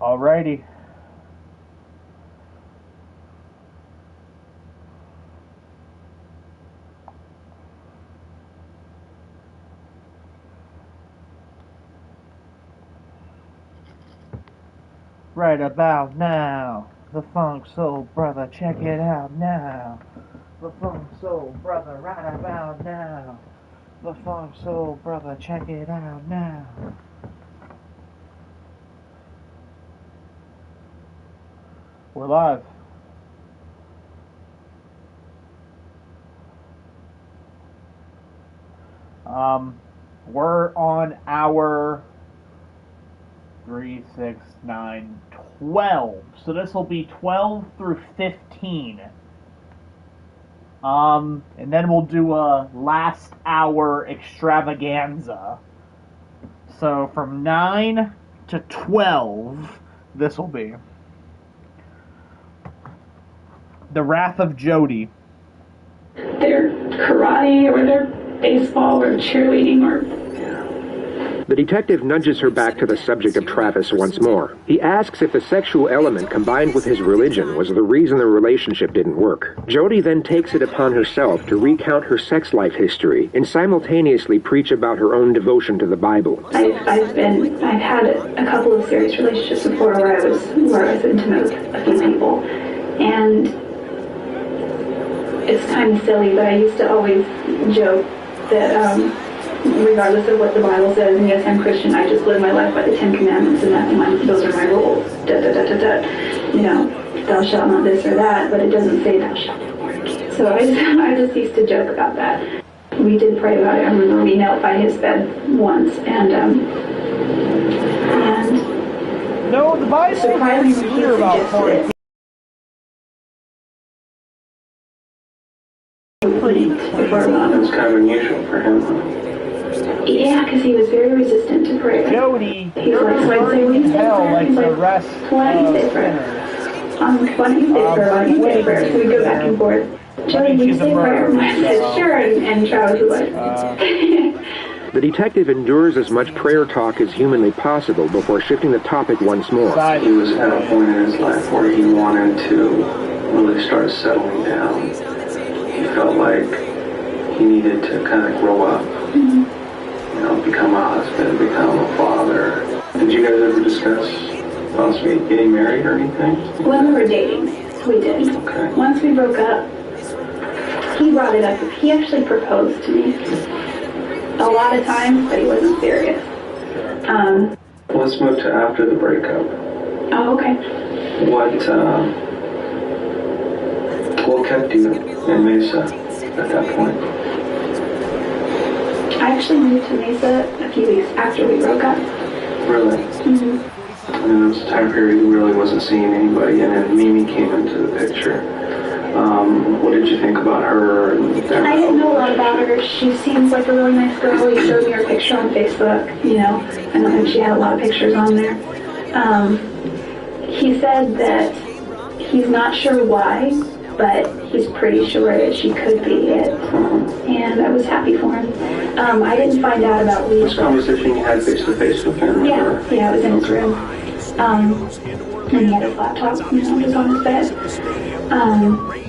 Alrighty. Right about now, the Funk Soul Brother, check it out now. The Funk Soul Brother, right about now. The Funk Soul Brother, check it out now. We're live. We're on hour 3, 6, 9, 12. So this will be 12 through 15. And then we'll do a last hour extravaganza. So from 9 to 12, this will be. The Wrath of Jody. Their karate or their baseball or cheerleading or... The detective nudges her back to the subject of Travis once more. He asks if the sexual element combined with his religion was the reason the relationship didn't work. Jody then takes it upon herself to recount her sex life history and simultaneously preach about her own devotion to the Bible. I've had a couple of serious relationships before where I was intimate with a few people, and it's kind of silly, but I used to always joke that regardless of what the Bible says, and yes, I'm Christian, I just live my life by the Ten Commandments, and those are my rules. You know, thou shalt not this or that, but it doesn't say thou shalt not fornicate. So I just used to joke about that. We did pray about it. I remember we knelt by his bed once, and no, the Bible is clear about fornication. It was kind of unusual for him. Yeah, because he was very resistant to prayer. Jody, he's like, when hell like the rest why do you say prayer? Why do you say prayer? Why do you say prayer? So we go back and forth. Jody, do you say prayer? And I said, sure, and Travis was like... The detective endures as much prayer talk as humanly possible before shifting the topic once more. He was at a point in his life where he wanted to really start settling down. He felt like he needed to kind of grow up. Mm-hmm. You know, become a husband, become a father. Did you guys ever discuss possibly getting married or anything? When we were dating, we did. Okay. Once we broke up, he brought it up. He actually proposed to me a lot of times, but he wasn't serious. Let's move to after the breakup. Oh, okay. What kept you in Mesa at that point? I actually moved to Mesa a few weeks after we broke up. Really? Mm-hmm. And there was a time period you really wasn't seeing anybody, and then Mimi came into the picture. What did you think about her? I didn't know a lot about her. She seems like a really nice girl. He showed me her picture on Facebook, you know. I don't think she had a lot of pictures on there. He said that he's not sure why, but he's pretty sure that she could be it. And I was happy for him. I didn't find out about Lee. This conversation you had face-to-face with him? Yeah, it was in his room. And he had his laptop, you know, just on his bed.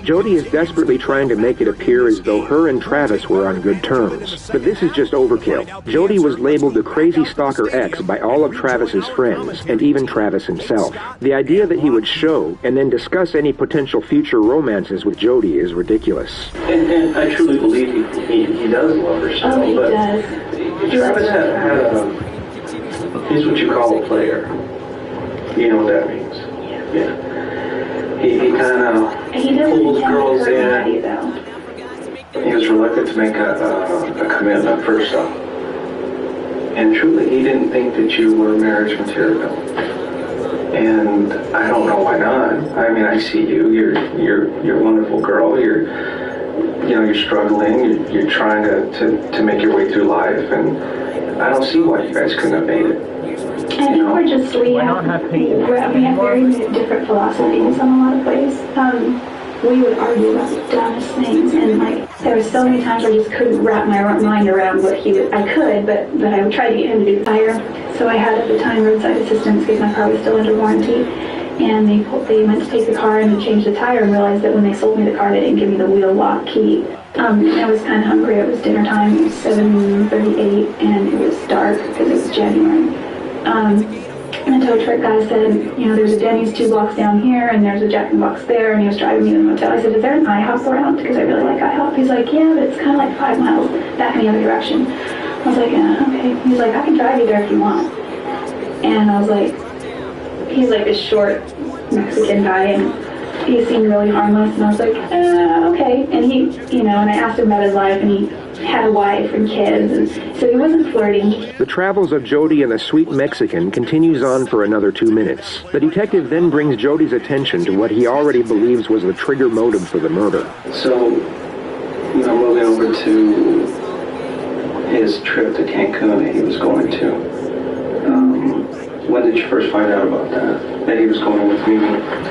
Jody is desperately trying to make it appear as though her and Travis were on good terms. But this is just overkill. Jody was labeled the crazy stalker X by all of Travis's friends, and even Travis himself. The idea that he would show and then discuss any potential future romances with Jody is ridiculous. And I truly believe he does love her still, he but does. Travis he's what you call a player. You know what that means? Yeah. He kind of pulls girls in. He was reluctant to make a commitment first off. And truly, he didn't think that you were marriage material. And I don't know why not. I mean, I see you. You're a wonderful girl. You're struggling. You're trying to make your way through life. And I don't see why you guys couldn't have made it. I think we have very different philosophies on a lot of ways. we would argue about the dumbest things, and like there were so many times I just couldn't wrap my mind around what he would. I could, but I would try to get him to do the tire. So I had at the time roadside assistance because my car was still under warranty, and they went to take the car and change the tire and realized that when they sold me the car, they didn't give me the wheel lock key. I was kind of hungry. It was dinner time. It was 7:38, and it was dark because it was January. And the tow truck guy said, you know, there's a Denny's 2 blocks down here, and there's a Jack in the Box there, and he was driving me to the motel. I said, is there an IHOP around? Because I really like IHOP. He's like, yeah, but it's kind of like 5 miles back in the other direction. I was like, yeah, okay. He's like, I can drive you there if you want. And I was like, he's like a short Mexican guy, and he seemed really harmless, and I was like, okay. And he, you know, and I asked him about his life, and he had a wife and kids, and so he wasn't flirting. The travels of Jody and the sweet Mexican continues on for another 2 minutes. The detective then brings Jody's attention to what he already believes was the trigger motive for the murder. So, you know, moving over to his trip to Cancun that he was going to, when did you first find out about that he was going with me?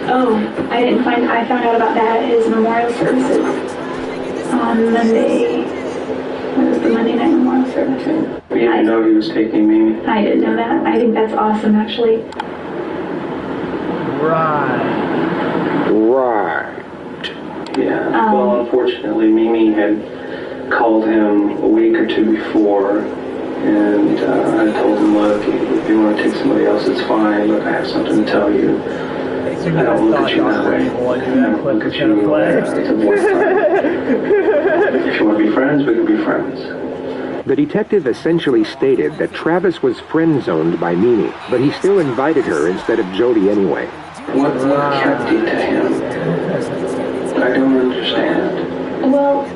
Oh, I found out about that at his memorial services on Monday. What was the Monday night memorial service? You didn't know he was taking Mimi? I didn't know that. I think that's awesome, actually. Right. Yeah. Well, unfortunately, Mimi had called him a week or 2 before, and I told him, look, if you want to take somebody else, it's fine. Look, I have something to tell you. I don't look at you that way. I don't look at you as a boyfriend. If you want to be friends, we can be friends. The detective essentially stated that Travis was friend-zoned by Mimi, but he still invited her instead of Jody anyway. What kept you to him? I don't understand. Well,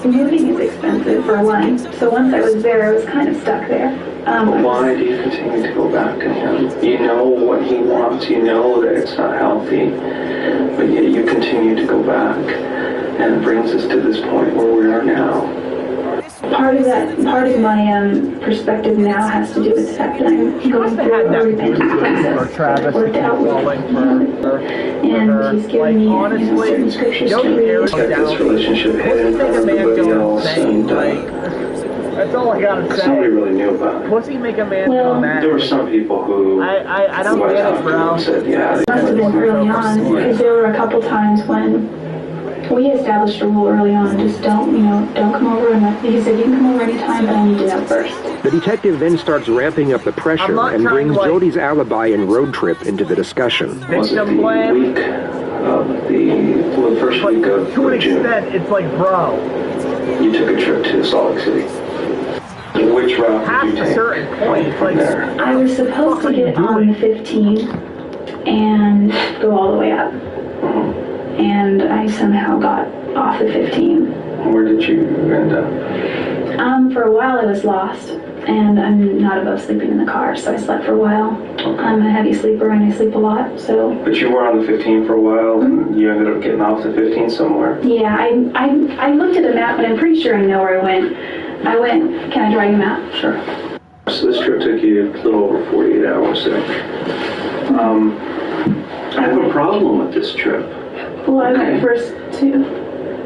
moving is expensive, for one. So once I was there, I was kind of stuck there. But why do you continue to go back to him? You know what he wants. You know that it's not healthy. But yet you continue to go back. And it brings us to this point where we are now. Part of my perspective now has to do with the fact that I'm going through a repentance process. I've worked out with and he's given me certain scriptures to read. Kept this relationship hidden from everybody else, and that's all I gotta say. nobody really knew about it. Pussy make a man Well, go mad. There were some people who I don't get it, bro. said, yeah, It must have been early on, because there were a couple times when we established a rule early on, just don't come over, and he said, you can come over anytime, but I need to know first. The detective then starts ramping up the pressure and brings Jody's alibi and road trip into the discussion. was it the week of the first week of To an June? extent, it's like, bro, You took a trip to Salt Lake City. Which route past did you a take certain point, it's from like, there? I was supposed to get on the 15 and go all the way up. And I somehow got off the 15. Where did you end up? For a while I was lost, and I'm not above sleeping in the car, so I slept for a while. I'm a heavy sleeper and I sleep a lot, so. But you were on the 15 for a while, and you ended up getting off the 15 somewhere. Yeah, I looked at the map, but I'm pretty sure I know where I went. Can I draw you a map? Sure. So this trip took you a little over 48 hours. So. I have a problem with this trip. Well, I went first too.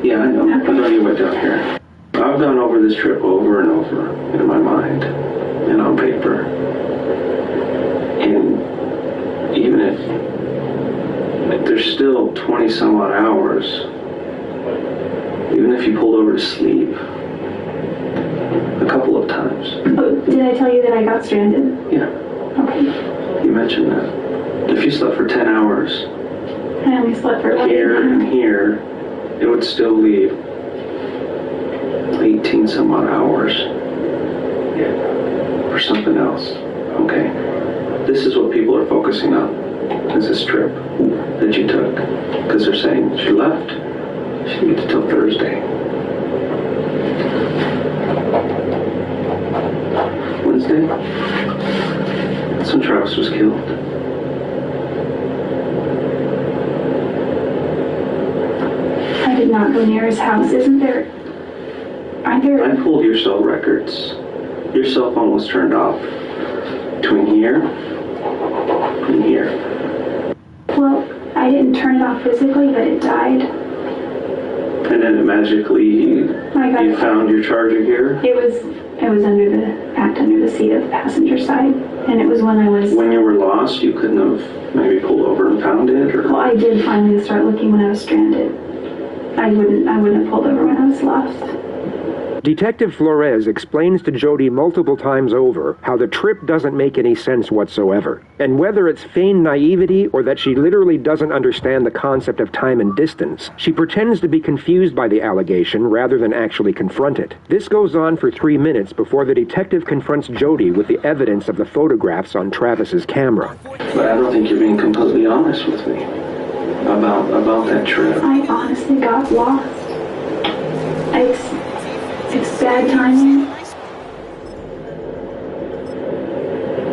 Yeah, I know. I know you went down here. I've gone over this trip over and over in my mind and on paper. And even if there's still 20 some odd hours, even if you pulled over to sleep a couple of times. Oh, did I tell you that I got stranded? Yeah, Okay. you mentioned that. If you slept for 10 hours, I only slept for here and here, it would still leave 18 some odd hours for something else. Okay? This is what people are focusing on, is this trip that you took. Because they're saying, she left, she didn't get to till Thursday. Wednesday? That's when Travis was killed. I did not go near his house. Aren't there? I pulled your cell records. Your cell phone was turned off between here and here. Well, I didn't turn it off physically, but it died. And then magically you found your charger here? It was packed under the seat of the passenger side, and it was when I was... When you were lost, you couldn't have maybe pulled over and found it, or... Well, I did finally start looking when I was stranded. I wouldn't have pulled over when I was lost. Detective Flores explains to Jody multiple times over how the trip doesn't make any sense whatsoever, and whether it's feigned naivety or that she literally doesn't understand the concept of time and distance, she pretends to be confused by the allegation rather than actually confront it. This goes on for 3 minutes before the detective confronts Jody with the evidence of the photographs on Travis's camera. But I don't think you're being completely honest with me about that trip. I honestly got lost. It's bad timing.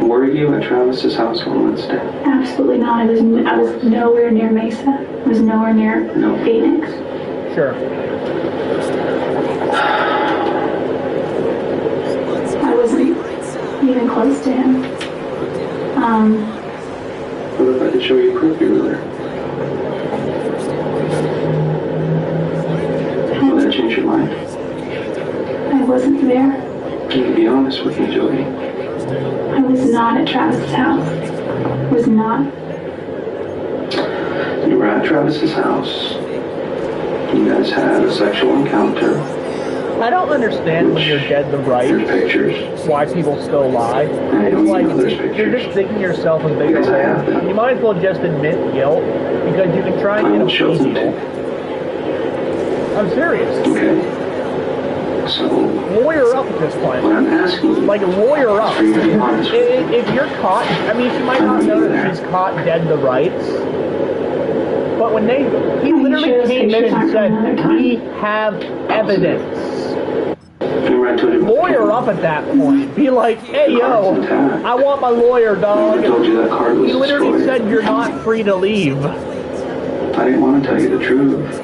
Were you at Travis's house on Wednesday? Absolutely not. I was nowhere near Mesa. I was nowhere near Phoenix. Sure. I wasn't even close to him. What if I could show you proof you were there? Will that change your mind? I wasn't there. Can you be honest with me, Jody? I was not at Travis's house. I was not. You were at Travis's house. You guys had a sexual encounter. I don't understand when you're dead to rights. There's pictures. Why people still lie. It's like you're just digging yourself in bigger holes. You might as well just admit guilt because you can try and get a plea deal. I'm serious. Okay. So lawyer up at this point. What I'm asking you, like lawyer up. for you to be honest with me. If you're caught, I mean, she might not know that she's caught dead to rights. But when he literally came in and said, "We have evidence." Lawyer up at that point. Be like, "Hey, yo, I want my lawyer, dog." I told you that card was He literally destroyed. said you're not free to leave. I didn't want to tell you the truth.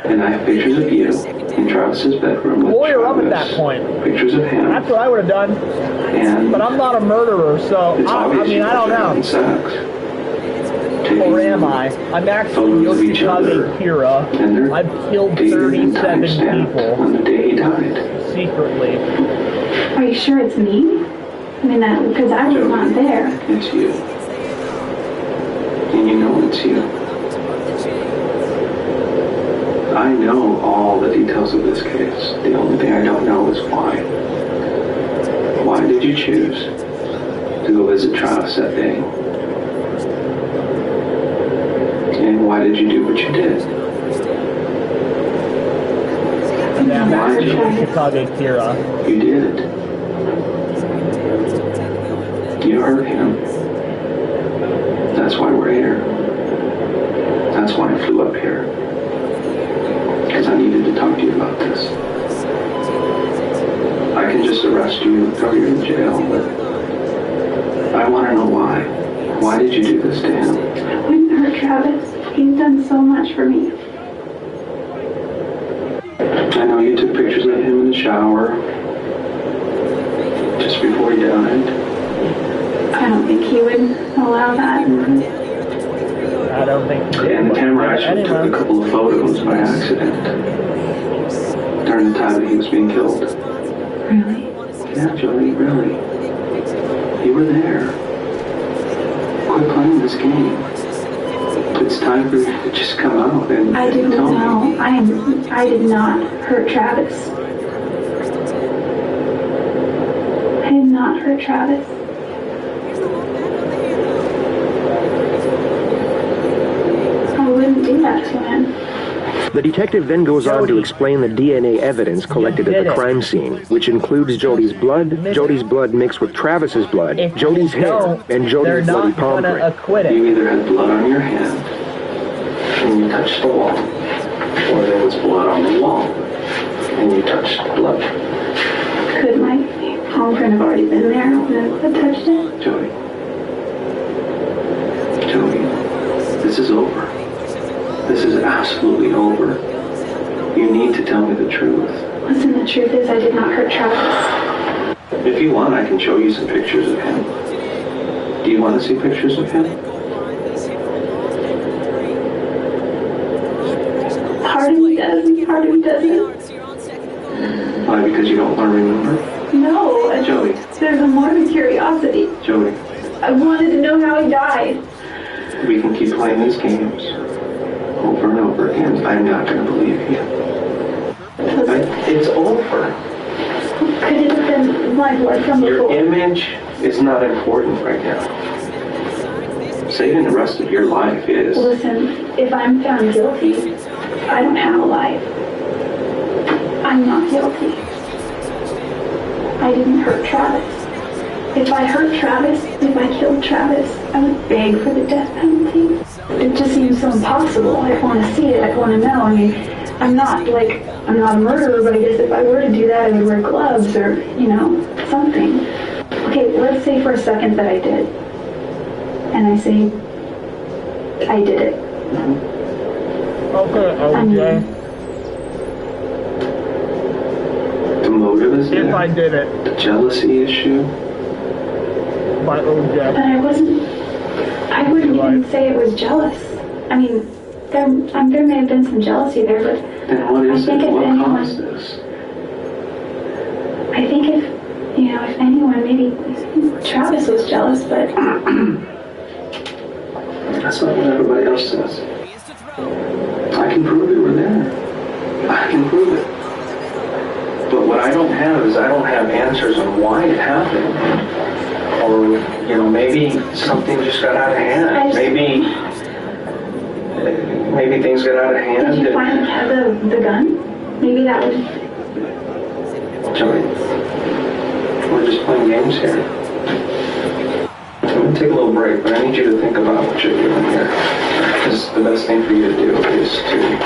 And I have pictures of you in Travis's bedroom. With Lawyer up at Travis, that point. Pictures of him. That's what I would have done. And but I'm not a murderer, so it's I mean, I don't know. Sex. Or am I? I'm actually Yoshikaze Kira. I've killed 37 people. On the day he died. Secretly. Are you sure it's me? I mean, because I was not there. It's you. And you know it's you. I know all the details of this case. The only thing I don't know is why. Why did you choose to go visit Travis that day? And why did you do what you did? Yeah, that's Yoshikaze Kira. You did. You hurt him. That's why we're here. That's why I flew up here. Because I needed to talk to you about this. I can just arrest you and throw you in jail, but I want to know why. Why did you do this to him? I wouldn't hurt Travis. He's done so much for me. I know you took pictures of him in the shower just before he died. I don't think he would allow that. I don't think he did. And the camera actually took a couple of photos by accident during the time that he was being killed. Really? Yeah, Jody, really. You were there. Quit playing this game. It's time for you to just come out and I didn't tell know. me. I did not hurt Travis. I did not hurt Travis. I wouldn't do that to him. The detective then goes on to explain the DNA evidence collected at the crime scene, which includes Jody's blood mixed with Travis's blood, Jody's hair, and Jody's bloody palm print. You either had blood on your hand and you touched the wall, or there was blood on the wall and you touched blood. Could my palm print have already been there when I touched it? Jody, this is over. This is absolutely over. You need to tell me the truth. Listen, the truth is I did not hurt Travis. If you want, I can show you some pictures of him. Do you want to see pictures of him? Part any part of me doesn't. Why? Because you don't want to remember? No. Joey. There's a morbid curiosity. Joey. I wanted to know how he died. We can keep playing these games over and over again. I'm not going to believe you. It's over. Could it have been my blood from Your before? image is not important right now. Saving the rest of your life is. Listen, if I'm found guilty, I don't have a life. I'm not guilty. I didn't hurt Travis. If I hurt Travis, if I killed Travis, I would beg for the death penalty. It just seems so impossible. I want to see it. I want to know. I mean, I'm not a murderer, but I guess if I were to do that, I would wear gloves or, something. Okay, let's say for a second that I did. And I say, I did it. Okay, OJ. The motive is there. If I did it. The jealousy issue. By OJ. But I wouldn't even say it was jealous. I mean, there may have been some jealousy there, but Then what is I think it? if What anyone, caused this? I think if anyone, maybe Travis was jealous, but That's not what everybody else says. I can prove it. We're there. I can prove it. But what I don't have is I don't have answers on why it happened. Or, maybe something just got out of hand. Maybe things got out of hand. did you find the gun? Maybe that was... Joey, we're just playing games here. I'm going to take a little break, but I need you to think about what you're doing here. Because the best thing for you to do is to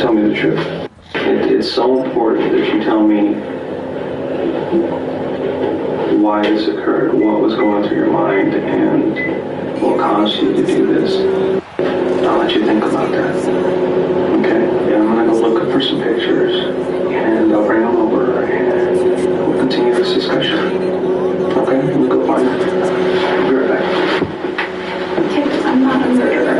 tell me the truth. It's so important that you tell me why this occurred, what was going through your mind, and what caused you to do this. I'll let you think about that. Okay? Yeah, I'm going to go look up for some pictures, and I'll bring them over, and we'll continue this discussion. Okay? We'll go find them. I'll be right back. I'm not a murderer.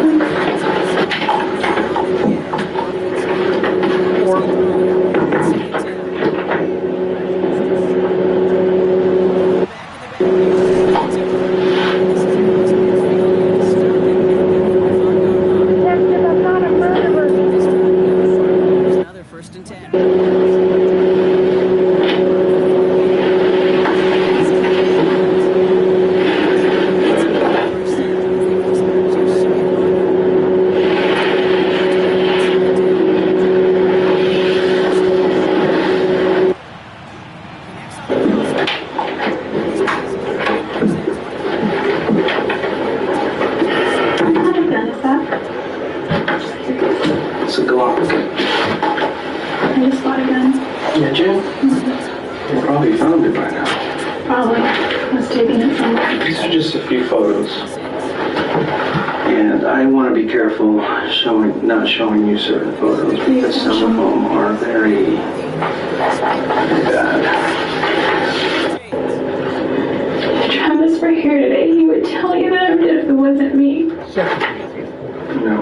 It's a Glock. I just bought a gun. Did you? You probably found it by now. Probably. I was taking it somewhere. These are just a few photos. And I want to be careful not showing you certain photos because some of them are very bad. If Travis were here today, he would tell you that I'm dead if it wasn't me. No.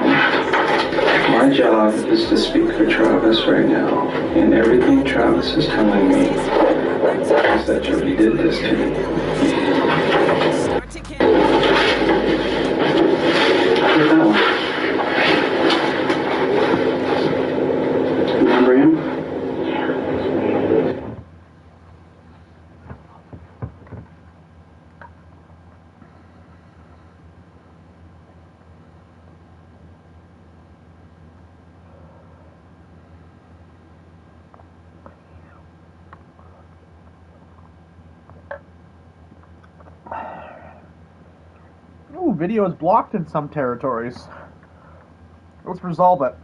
My job is to speak for Travis right now. And everything Travis is telling me is that Jody did this to me. Look at that one. Remember him? Ooh, video is blocked in some territories. Let's resolve it.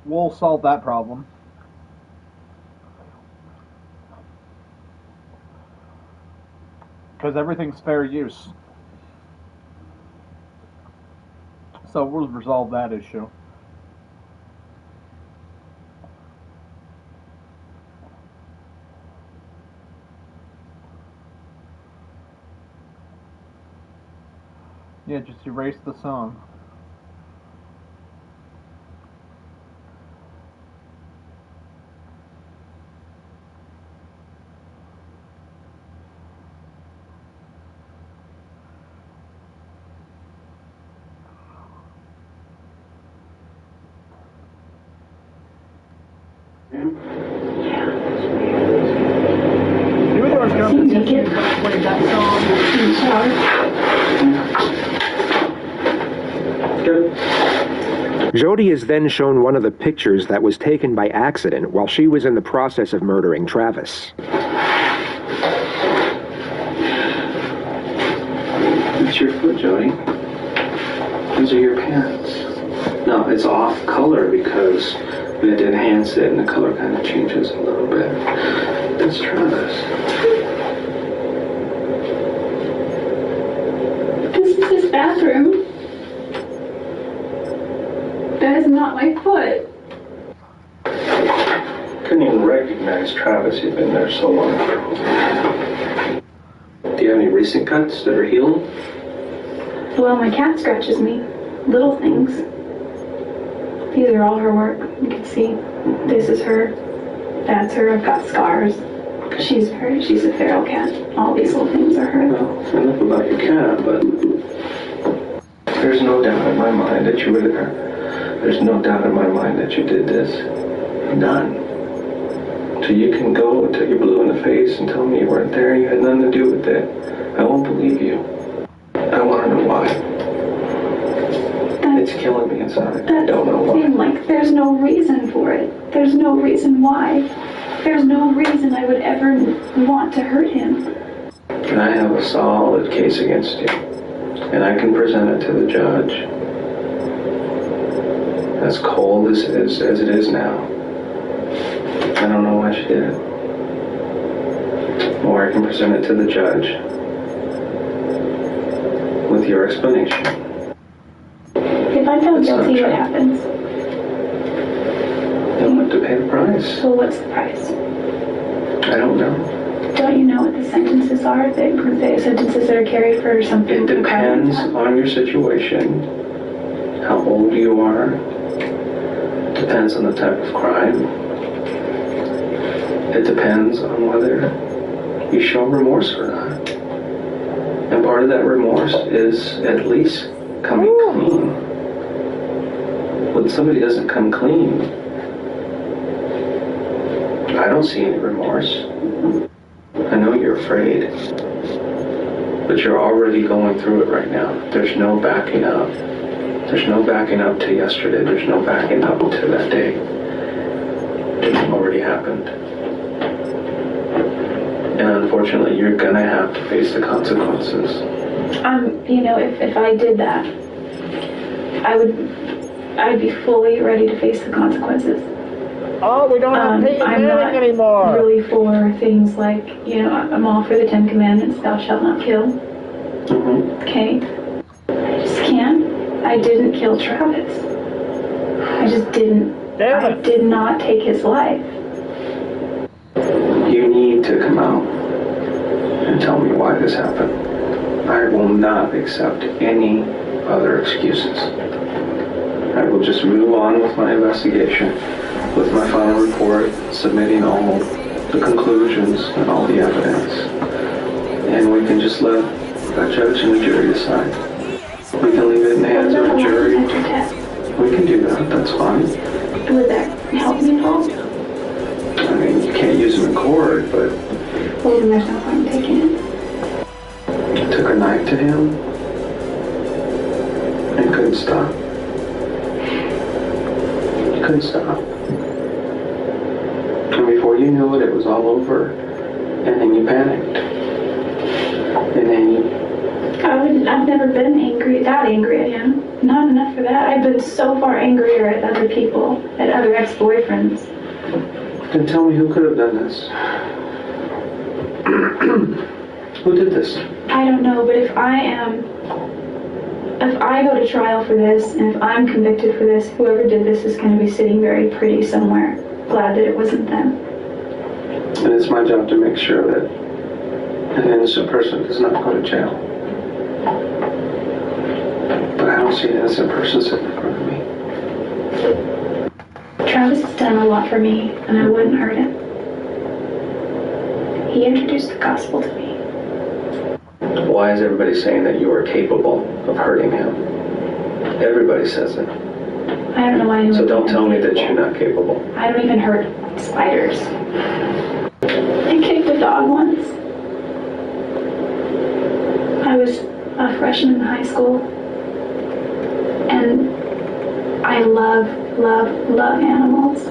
We'll solve that problem. Because everything's fair use. So we'll resolve that issue. Yeah, just erase the song. You were the ones going to played that song. Good. Jody is then shown one of the pictures that was taken by accident while she was in the process of murdering Travis. It's your foot, Jody. Those are your pants. No, it's off color because we had to enhance it and the color kind of changes a little bit. That's Travis. This is his bathroom. That is not my foot. Couldn't even recognize Travis. He'd been there so long. Do you have any recent cuts that are healing? Well, my cat scratches me. Little things. These are all her work. You can see. This is her. That's her. I've got scars. She's a feral cat. All these little things are her. Well, enough about your cat, but there's no doubt in my mind that you were there. There's no doubt in my mind that you did this. None. So you can go until you're blue in the face and tell me you weren't there and you had nothing to do with it. I won't believe you. I want to know why. It's killing me inside. I don't know why. Like there's no reason for it. There's no reason why. There's no reason I would ever want to hurt him. And I have a solid case against you. And I can present it to the judge. As cold as it is now. I don't know why she did it. Or I can present it to the judge with your explanation. If I found guilty, what happens? You'll have to pay the price. So what's the price? I don't know. Don't you know what the sentences are? The sentences that are carried for something? It depends on your situation, how old you are. Depends on the type of crime. It depends on whether you show remorse or not. And part of that remorse is at least coming clean. When somebody doesn't come clean, I don't see any remorse. I know you're afraid, but you're already going through it right now. There's no backing up. There's no backing up to yesterday. There's no backing up to that day. It's already happened. And unfortunately, you're gonna have to face the consequences. If I did that, I'd be fully ready to face the consequences. Oh, we don't have Peyton Manning anymore. I'm not really for things like, I'm all for the 10 Commandments, thou shalt not kill. Mm-hmm. Okay? I just can't. I didn't kill Travis. I just didn't. I did not take his life. You need to come out and tell me why this happened. I will not accept any other excuses. I will just move on with my investigation, with my final report, submitting all the conclusions and all the evidence. And we can just let that judge and the jury decide. We can leave it in the hands of a jury. We can do that, that's fine. Would that help me at all? I mean, you can't use them in court, but... Well, then there's no point in taking it. Took a knife to him and couldn't stop. Couldn't stop. And before you knew it, it was all over. And then you panicked. And then you... I've never been that angry at him. Not enough for that. I've been so far angrier at other people, at other ex-boyfriends. Then tell me who could have done this. Who did this? I don't know, but if I go to trial for this, and if I'm convicted for this, whoever did this is going to be sitting very pretty somewhere. Glad that it wasn't them. And it's my job to make sure that an innocent person does not go to jail. But I don't see an innocent person sitting in front of me. Travis has done a lot for me, and I wouldn't hurt him. He introduced the gospel to me. Why is everybody saying that you are capable of hurting him? Everybody says it. I I don't know why anyone. So don't tell me that you're not capable. I don't even hurt spiders. I kicked a dog once. I was a freshman in high school, and I love animals.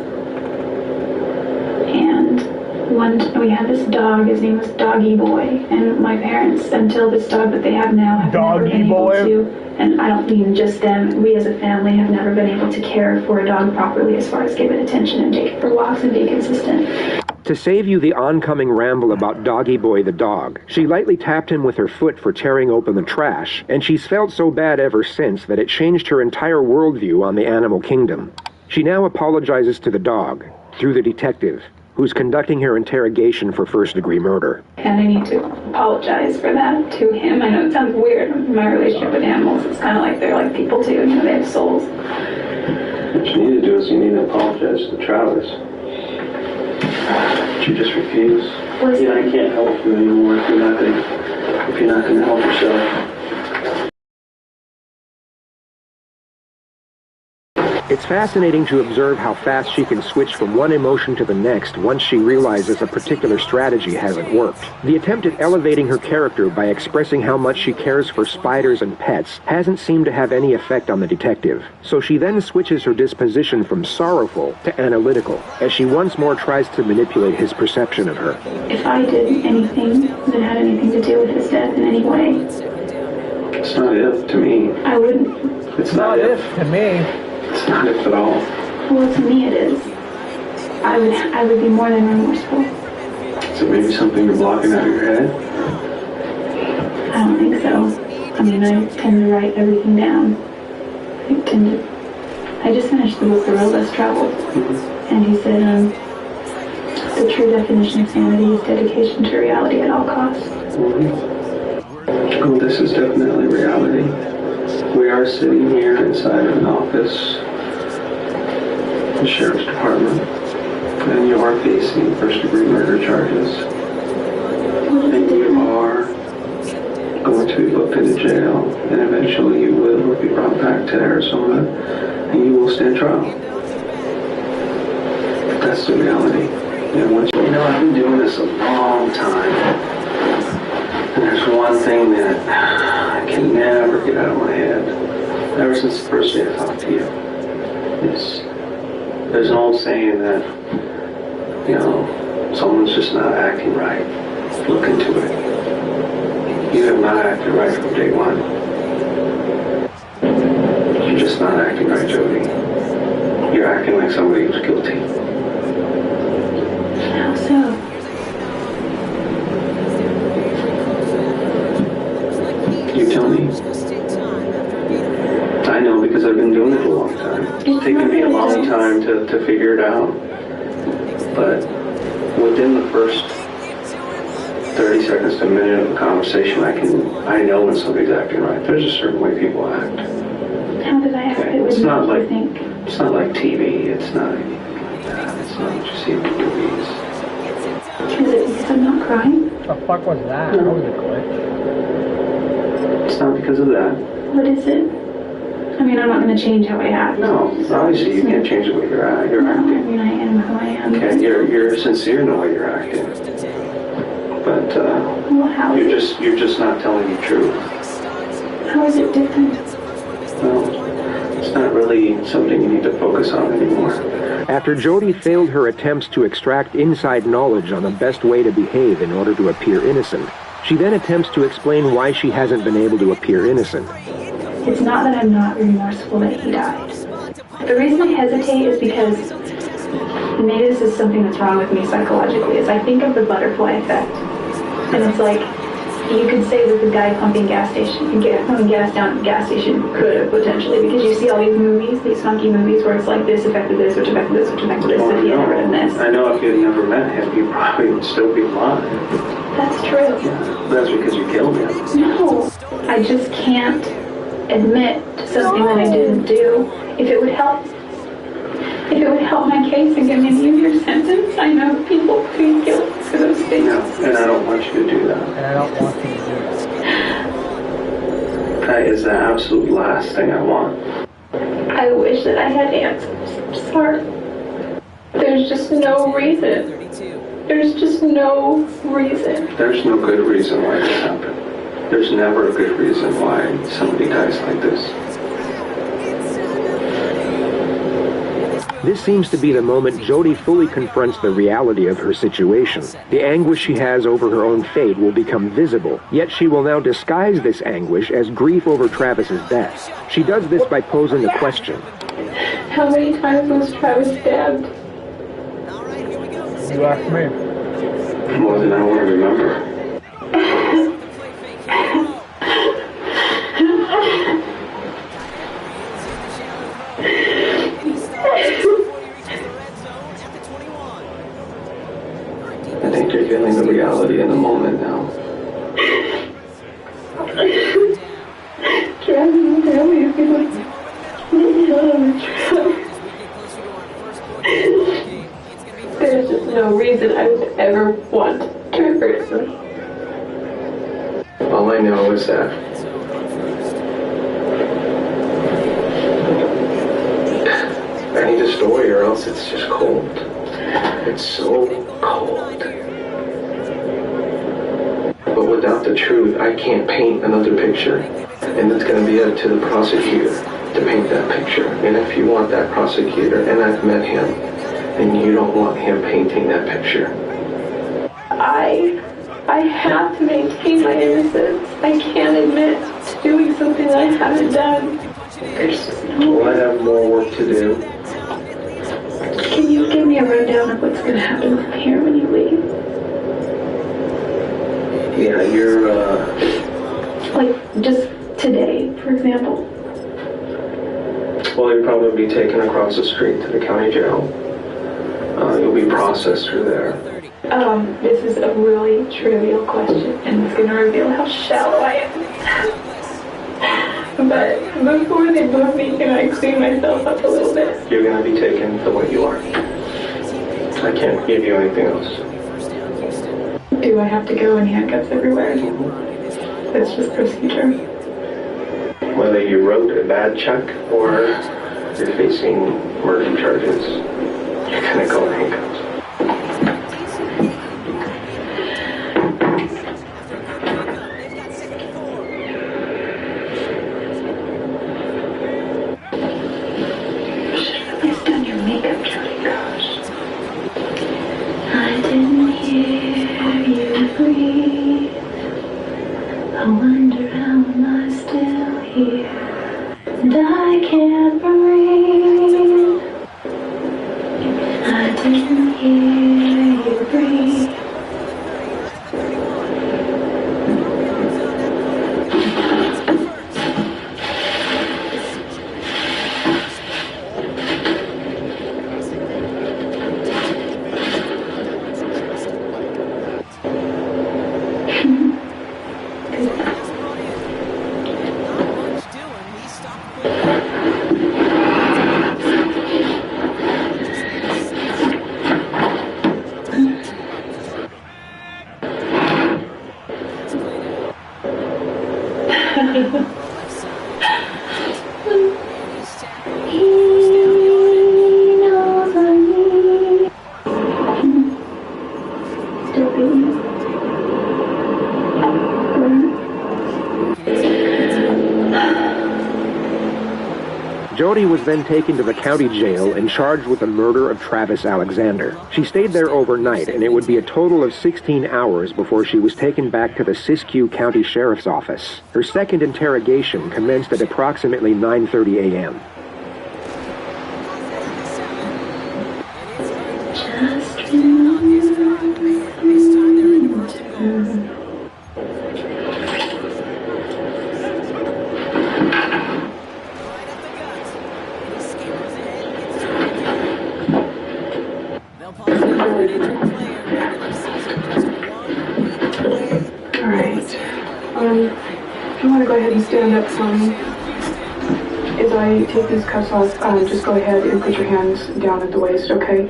And we had this dog, his name was Doggy Boy, and my parents, until this dog that they have now, have never been able to, and I don't mean just them, we as a family have never been able to care for a dog properly as far as give it attention and take it for walks and be consistent. To save you the oncoming ramble about Doggy Boy the dog, she lightly tapped him with her foot for tearing open the trash, and she's felt so bad ever since that it changed her entire worldview on the animal kingdom. She now apologizes to the dog, through the detective, who's conducting her interrogation for first-degree murder. And I need to apologize for that to him. I know it sounds weird, my relationship with animals. It's kind of like they're like people too, they have souls. What you need to do is you need to apologize to Travis. But you just refuse. Yeah, I can't help you anymore if you're not gonna help yourself. It's fascinating to observe how fast she can switch from one emotion to the next once she realizes a particular strategy hasn't worked. The attempt at elevating her character by expressing how much she cares for spiders and pets hasn't seemed to have any effect on the detective, so she then switches her disposition from sorrowful to analytical, as she once more tries to manipulate his perception of her. If I did anything that had anything to do with his death in any way... It's not if to me. I wouldn't... It's not if to me. It's not if at all. Well, to me it is. I would be more than remorseful. Is it maybe something you're blocking out of your head? I don't think so. I mean, I tend to write everything down. I just finished the book, The Road Less Traveled. And he said, the true definition of sanity is dedication to reality at all costs. Oh, this is definitely reality. We are sitting here inside of an office, the sheriff's department, and you are facing first-degree murder charges. And you are going to be booked into jail, and eventually you will be brought back to Arizona, and you will stand trial. That's the reality. And once you know, I've been doing this a long time, and there's one thing that I can never get out of my head, ever since the first day I talked to you. There's an old saying that, someone's just not acting right. Look into it. You have not acted right from day one. You're just not acting right, Jody. You're acting like somebody who's guilty. How so? You tell me. I know because I've been doing it a long time. It's taken me a long time to figure it out. But within the first 30 seconds to a minute of a conversation, I know when somebody's acting right. There's a certain way people act. How did I act? Okay. It's not like TV. It's not anything like that. It's not what you see in the movies. Is it because I'm not crying? What the fuck was that? That was a glitch. It's not because of that. What is it? I mean, I'm not going to change how I act. No, obviously you can't change the way you're acting. I mean, I am who I am. Okay, you're sincere in the way you're acting. But Well, how is you're just not telling the truth. How is it different? Well, it's not really something you need to focus on anymore. After Jody failed her attempts to extract inside knowledge on the best way to behave in order to appear innocent, she then attempts to explain why she hasn't been able to appear innocent. It's not that I'm not remorseful that he died. The reason I hesitate is because maybe this is something that's wrong with me psychologically, is I think of the butterfly effect. And it's like, you could say that the guy pumping gas down at the gas station could have potentially, because you see all these movies, these funky movies where it's like this affected this, which affected this, which affected this, if he had written this. I know if you had never met him, you probably would still be alive. That's true. Yeah, that's because you killed him. No, I just can't admit to something that I didn't do. If it would help my case and give me an easier sentence, I know people plead guilt for those things. No, and I don't want you to do that. And I don't want you to do that. That is the absolute last thing I want. I wish that I had answers. I'm sorry. There's just no reason. There's just no reason. There's no good reason why this happened. There's never a good reason why somebody dies like this. This seems to be the moment Jody fully confronts the reality of her situation. The anguish she has over her own fate will become visible, yet she will now disguise this anguish as grief over Travis's death. She does this by posing a question. How many times was Travis stabbed? You ask me. More than I want to remember. I think you're feeling the reality in the moment now. Travis' family is going to kill him. There's just no reason I would ever want to hurt him. All I know is that I need a story or else it's just cold. It's so cold. But without the truth, I can't paint another picture. And it's going to be up to the prosecutor to paint that picture. And if you want that prosecutor, and I've met him, and you don't want him painting that picture. I have to maintain my innocence. I can't admit to doing something that I haven't done. There's Well, I have more work to do. Can you give me a rundown of what's going to happen from here when you leave? Yeah, you're, Like, just today, for example. well, you'll probably be taken across the street to the county jail. You'll be processed through there. This is a really trivial question, and it's going to reveal how shallow I am. But before they move me, can I clean myself up a little bit? You're going to be taken the way you are. I can't give you anything else. Do I have to go in handcuffs everywhere? It's just procedure. Whether you wrote a bad check or you're facing murder charges, you're going to go in handcuffs. Jody was then taken to the county jail and charged with the murder of Travis Alexander. She stayed there overnight, and it would be a total of 16 hours before she was taken back to the Siskiyou County Sheriff's Office. Her second interrogation commenced at approximately 9:30 a.m. If you want to go ahead and stand up for me, as I take these cuffs off, just go ahead and put your hands down at the waist, okay?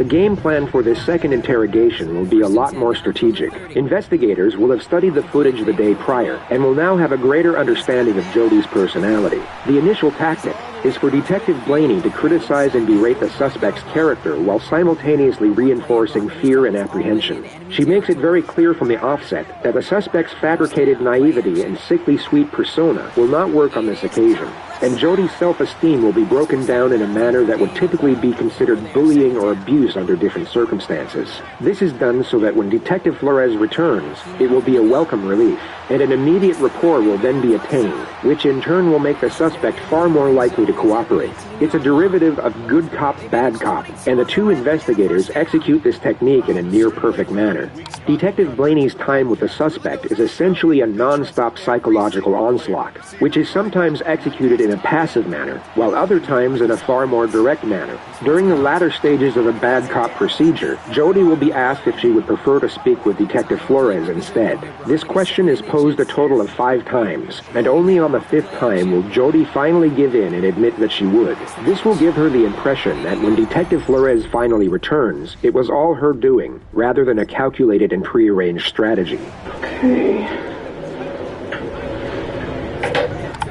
The game plan for this second interrogation will be a lot more strategic. Investigators will have studied the footage the day prior and will now have a greater understanding of Jodi's personality. The initial tactic is for Detective Blaney to criticize and berate the suspect's character while simultaneously reinforcing fear and apprehension. She makes it very clear from the offset that the suspect's fabricated naivety and sickly sweet persona will not work on this occasion, and Jodi's self-esteem will be broken down in a manner that would typically be considered bullying or abuse under different circumstances. This is done so that when Detective Flores returns, it will be a welcome relief, and an immediate rapport will then be attained, which in turn will make the suspect far more likely to cooperate. It's a derivative of good cop, bad cop, and the two investigators execute this technique in a near-perfect manner. Detective Blaney's time with the suspect is essentially a non-stop psychological onslaught, which is sometimes executed in a passive manner, while other times in a far more direct manner. During the latter stages of a bad cop procedure, Jodi will be asked if she would prefer to speak with Detective Flores instead. This question is posed a total of 5 times, and only on the 5th time will Jodi finally give in and admit that she would. This will give her the impression that when Detective Flores finally returns, it was all her doing, rather than a calculated and prearranged strategy. Okay.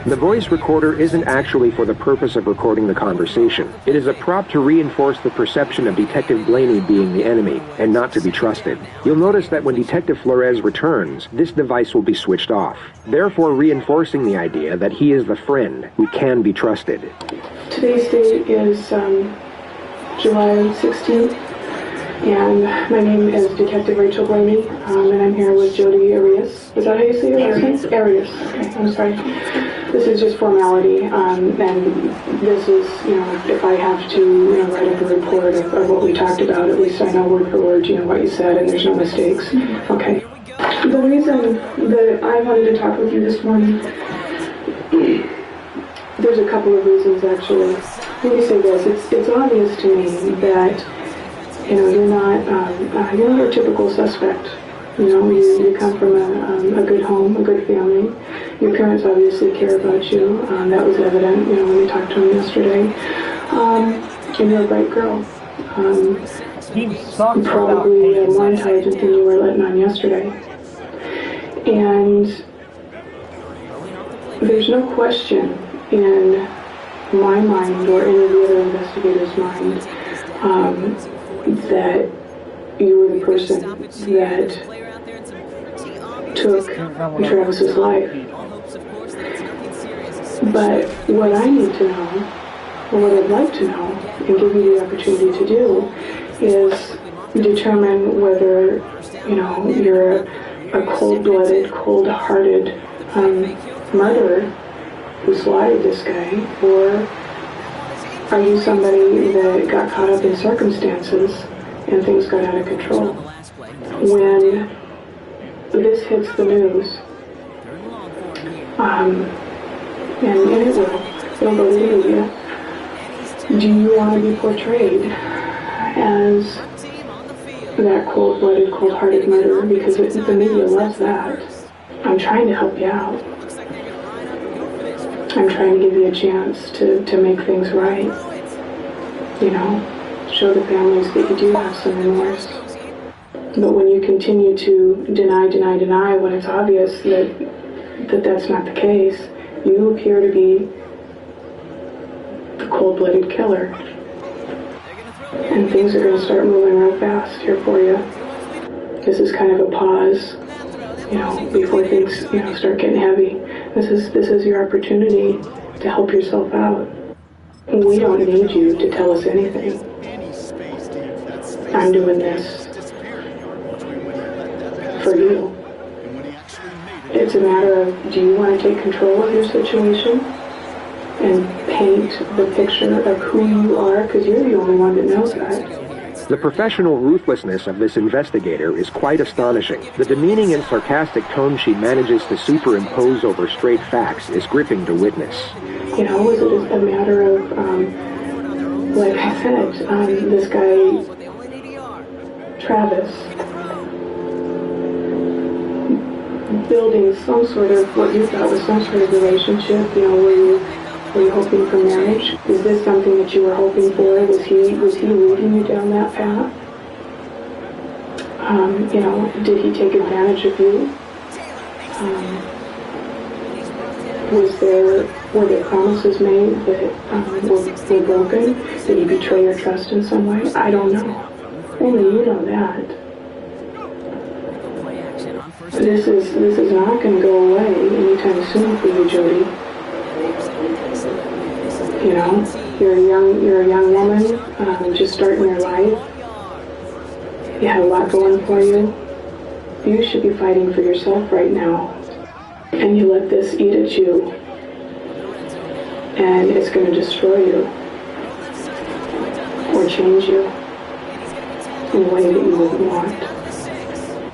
The voice recorder isn't actually for the purpose of recording the conversation. It is a prop to reinforce the perception of Detective Blaney being the enemy, and not to be trusted. You'll notice that when Detective Flores returns, this device will be switched off, therefore reinforcing the idea that he is the friend who can be trusted. Today's date is July 16th, and my name is Detective Rachel Blaney, and I'm here with Jodi Arias. Is that how you say your last name? Arias. Okay, I'm sorry. This is just formality, and this is, if I have to, write up a report of what we talked about, at least I know word for word, what you said, and there's no mistakes. Okay. The reason that I wanted to talk with you this morning, there's a couple of reasons, actually. Let me say this. It's obvious to me that, you're not a typical suspect. You come from a good home, a good family. Your parents obviously care about you. That was evident, when we talked to them yesterday. And you're a bright girl. Probably more intelligent than you were letting on yesterday. And there's no question in my mind or any of the other investigators' mind that you were the person that took Travis's life. But what I need to know, or what I'd like to know, and give you the opportunity to do, is determine whether, you're a cold-blooded, cold-hearted murderer who slaughtered this guy, or are you somebody that got caught up in circumstances and things got out of control? When this hits the news, and it will, it'll go to the media, do you want to be portrayed as that cold-blooded, cold-hearted murderer? Because the media loves that. I'm trying to help you out. I'm trying to give you a chance to make things right. Show the families that you do have some remorse. But when you continue to deny when it's obvious that that's not the case, you appear to be the cold-blooded killer. And things are going to start moving real fast here for you. This is kind of a pause, before things, start getting heavy. This is your opportunity to help yourself out. We don't need you to tell us anything. I'm doing this for you. It's a matter of, do you want to take control of your situation and paint the picture of who you are? Because you're the only one that knows that. The professional ruthlessness of this investigator is quite astonishing. The demeaning and sarcastic tone she manages to superimpose over straight facts is gripping to witness. Was it a matter of, like I said, this guy, Travis, building some sort of, what you thought was some sort of relationship, where you Were you hoping for marriage? Is this something that you were hoping for? Was he leading you down that path? You know, did he take advantage of you? Were there promises made that were broken? Did he betray your trust in some way? I don't know. Only you know that. This is not going to go away anytime soon for you, Jody. You know, you're a young woman, just starting your life. You have a lot going for you. You should be fighting for yourself right now. And you let this eat at you. And it's going to destroy you. Or change you in a way that you wouldn't want.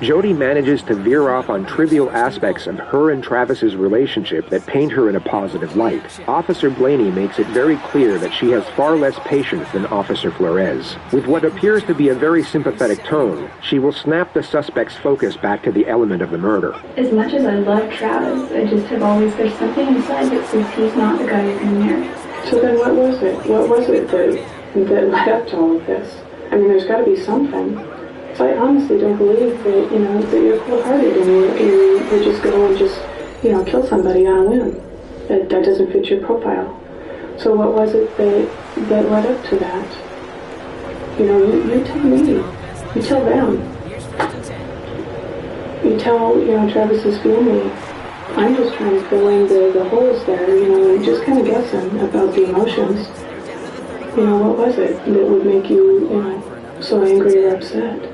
Jody manages to veer off on trivial aspects of her and Travis's relationship that paint her in a positive light. Officer Blaney makes it very clear that she has far less patience than Officer Flores. With what appears to be a very sympathetic tone, she will snap the suspect's focus back to the element of the murder. As much as I love Travis, I just have always, there's something inside that says he's not the guy you're going to marry. So then what was it? What was it that led up to all of this? I mean, there's got to be something. So I honestly don't believe that, you know, that you're cold-hearted and you just go and just, you know, kill somebody on a whim. That doesn't fit your profile. So what was it that led up to that? You know, you tell me. You tell them. You tell, you know, Travis's family. I'm just trying to fill in the holes there, you know, and just kind of guessing about the emotions. You know, what was it that would make you, you know, so angry or upset?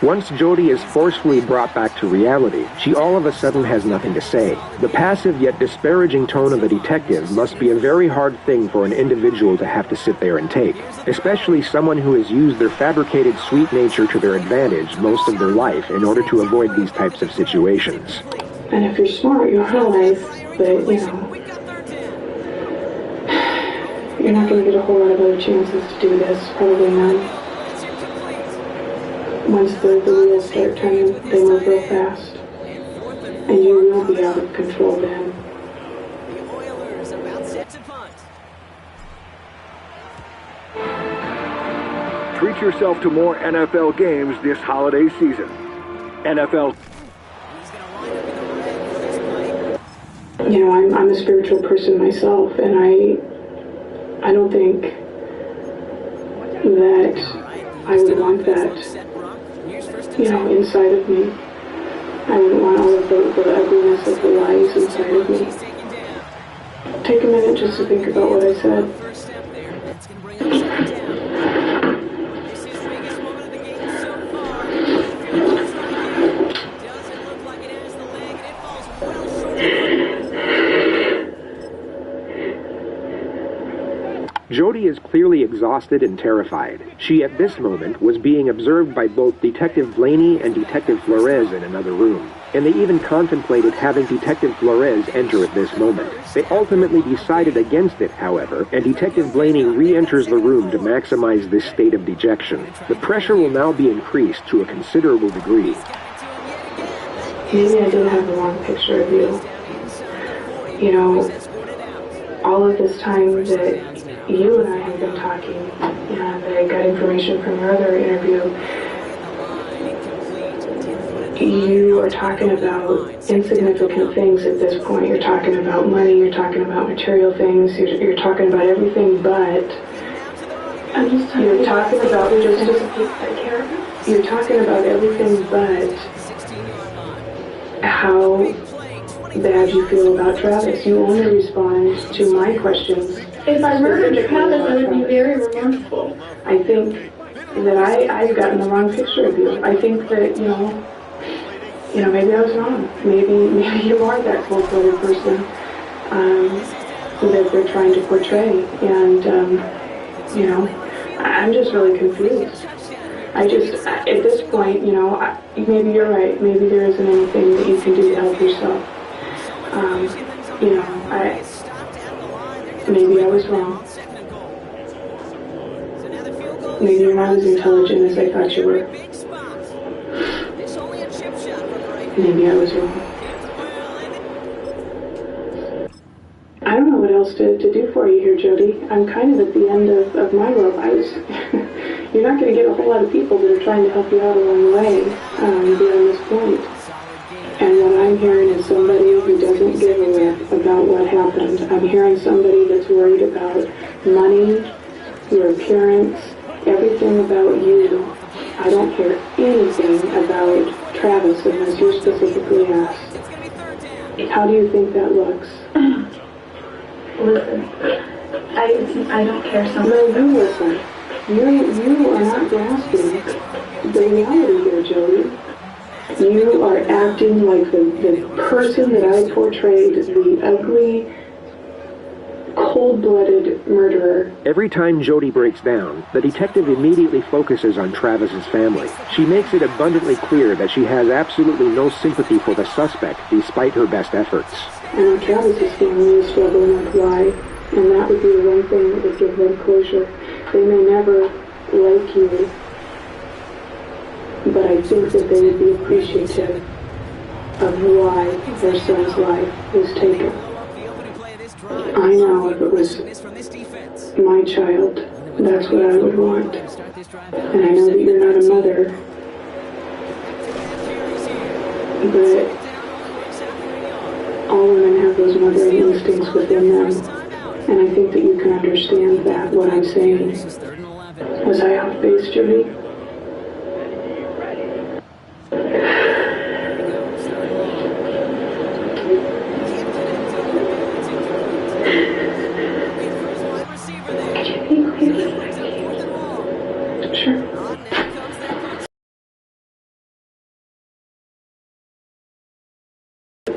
Once Jody is forcefully brought back to reality, she all of a sudden has nothing to say. The passive yet disparaging tone of the detective must be a very hard thing for an individual to have to sit there and take, especially someone who has used their fabricated sweet nature to their advantage most of their life in order to avoid these types of situations. And if you're smart, you'll realize that, you know, you're not going to get a whole lot of other chances to do this, probably none. Once the wheels start turning, they move real fast. And you will be out of control then. Treat yourself to more NFL games this holiday season. NFL. You know, I'm a spiritual person myself, and I don't think that I would want that, you know, inside of me. I wouldn't want all of the ugliness of the lies inside of me. Take a minute just to think about what I said. Jody is clearly exhausted and terrified. She, at this moment, was being observed by both Detective Blaney and Detective Flores in another room, and they even contemplated having Detective Flores enter at this moment. They ultimately decided against it, however, and Detective Blaney re-enters the room to maximize this state of dejection. The pressure will now be increased to a considerable degree. Maybe I did have the wrong picture of you. You know, all of this time that you and I have been talking, and I got information from your other interview, you are talking about insignificant things at this point. You're talking about money, you're talking about material things, you're talking about everything but... You're talking about everything but how bad you feel about Travis. You only respond to my questions. If I murdered Travis, I would be very remorseful. I think that I've gotten the wrong picture of you. I think that, you know, maybe I was wrong. Maybe you are that cold-blooded person that they're trying to portray. And, you know, I'm just really confused. At this point, you know, maybe you're right. Maybe there isn't anything that you can do to help yourself. You know, maybe I was wrong. Maybe you're not as intelligent as I thought you were. Maybe I was wrong. else to do for you here, Jody. I'm kind of at the end of my rope. You're not going to get a whole lot of people that are trying to help you out along the way beyond this point. And what I'm hearing is somebody who doesn't give a rip about what happened. I'm hearing somebody that's worried about money, your appearance, everything about you. I don't hear anything about Travis unless you're specifically asked. How do you think that looks? Listen, I don't care so much. No, you listen. You are not grasping the reality here, Jody. You are acting like the person that I portrayed, the ugly, cold-blooded murderer. Every time Jody breaks down, the detective immediately focuses on Travis's family. She makes it abundantly clear that she has absolutely no sympathy for the suspect, despite her best efforts. I know Travis's family is struggling with why, and that would be the one thing that would give them closure. They may never like you, but I think that they would be appreciative of why their son's life was taken. I know if it was my child, that's what I would want. And I know that you're not a mother, but all women have those mothering instincts within them. And I think that you can understand that, what I'm saying. Was I off base, Jody?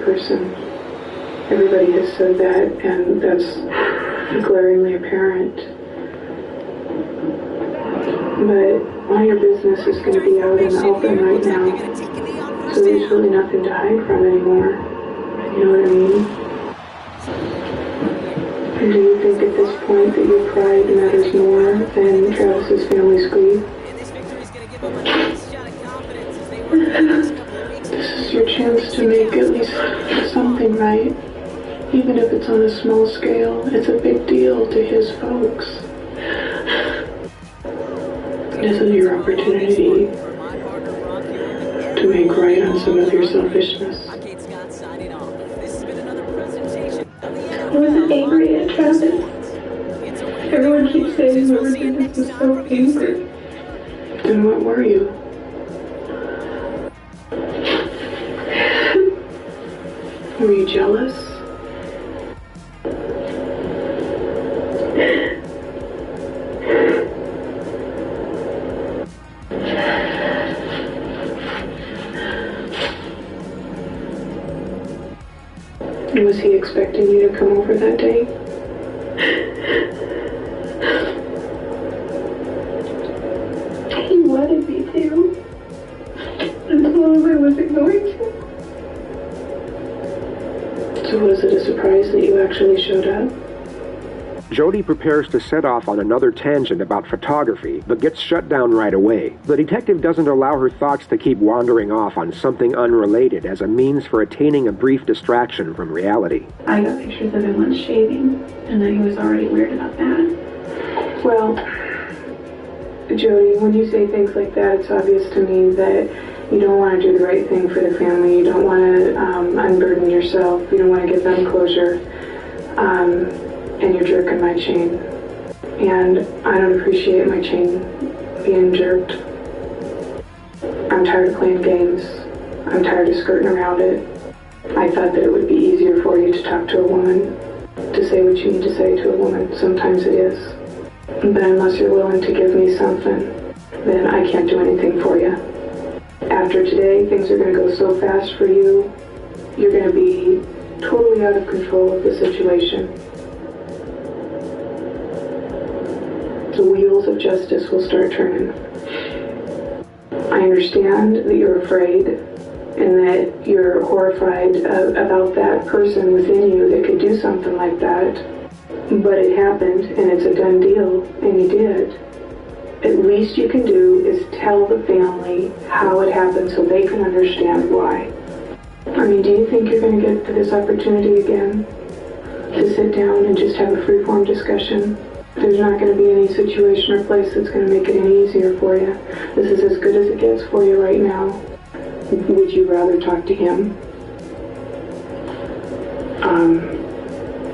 Person. Everybody has said that, and that's glaringly apparent. But all your business is going to be out in the open right now, so there's really nothing to hide from anymore. You know what I mean? And do you think at this point that your pride matters more than Travis's family's grief? This is your chance to make at least something right. Even if it's on a small scale, it's a big deal to his folks. This is your opportunity to make right on some of your selfishness. I wasn't angry at Travis. Everyone keeps saying whoever did this was so angry. Then what were you? Were you jealous? Was he expecting you to come over that day? He wanted me to. And told him I wasn't going to. So was it a surprise that you actually showed up? Jody prepares to set off on another tangent about photography, but gets shut down right away. The detective doesn't allow her thoughts to keep wandering off on something unrelated as a means for attaining a brief distraction from reality. I got pictures of him once shaving, and then he was already weird about that. Well, Jody, when you say things like that, it's obvious to me that you don't want to do the right thing for the family. You don't want to unburden yourself. You don't want to give them closure. And you're jerking my chain. And I don't appreciate my chain being jerked. I'm tired of playing games. I'm tired of skirting around it. I thought that it would be easier for you to talk to a woman, to say what you need to say to a woman. Sometimes it is. But unless you're willing to give me something, then I can't do anything for you. After today, things are going to go so fast for you. You're going to be totally out of control of the situation. The wheels of justice will start turning. I understand that you're afraid and that you're horrified about that person within you that could do something like that. But it happened, and it's a done deal, and you did. At least you can do is tell the family how it happened so they can understand why. I mean, do you think you're going to get to this opportunity again? to sit down and just have a free-form discussion. There's not going to be any situation or place that's going to make it any easier for you. This is as good as it gets for you right now. Would you rather talk to him?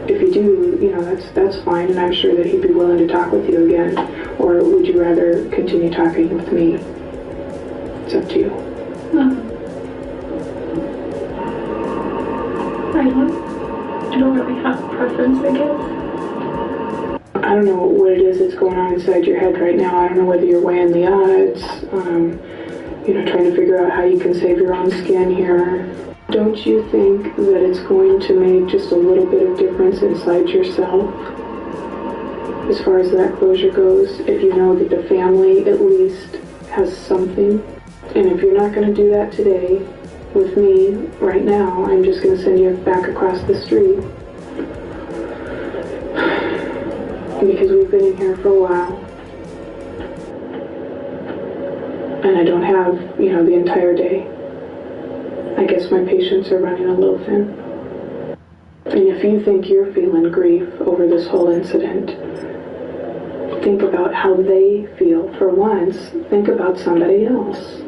If you do, you know, that's fine, and I'm sure that he'd be willing to talk with you again. Or would you rather continue talking with me? It's up to you. I don't really have a preference, I guess. I don't know what it is that's going on inside your head right now. I don't know whether you're weighing the odds, you know, trying to figure out how you can save your own skin here. Don't you think that it's going to make just a little bit of difference inside yourself as far as that closure goes, if you know that the family at least has something? And if you're not going to do that today with me right now, I'm just going to send you back across the street. Because we've been in here for a while. And I don't have, you know, the entire day. I guess my patients are running a little thin. And if you think you're feeling grief over this whole incident, think about how they feel. For once, think about somebody else.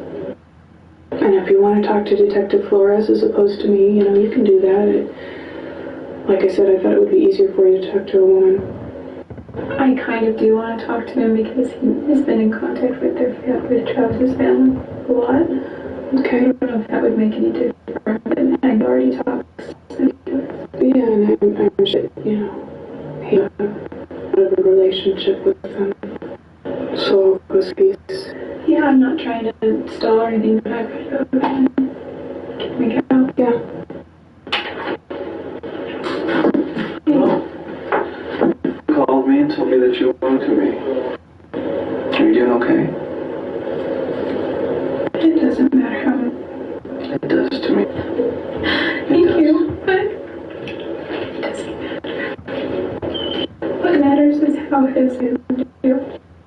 And if you want to talk to Detective Flores as opposed to me, you know, you can do that. Like I said, I thought it would be easier for you to talk to a woman. I kind of do want to talk to him because he has been in contact with Travis's family a lot. Okay. I don't know if that would make any difference, but I've already talked. Yeah, and I'm sure, you know, he had a relationship with them. So, was peace. Yeah, I'm not trying to stall or anything, but I've read over and can we go? Yeah. You called me and told me that you wanted to me. Are you doing okay? It doesn't matter how. It does to me. Thank you, but it doesn't matter. What matters is how his is to you.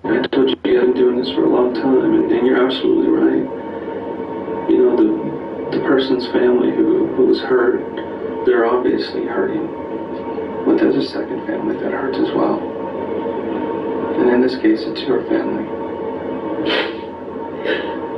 I told you you've been doing this for a long time, and you're absolutely right. You know, the person's family who was hurt, they're obviously hurting. But there's a second family that hurts as well. And in this case, it's your family.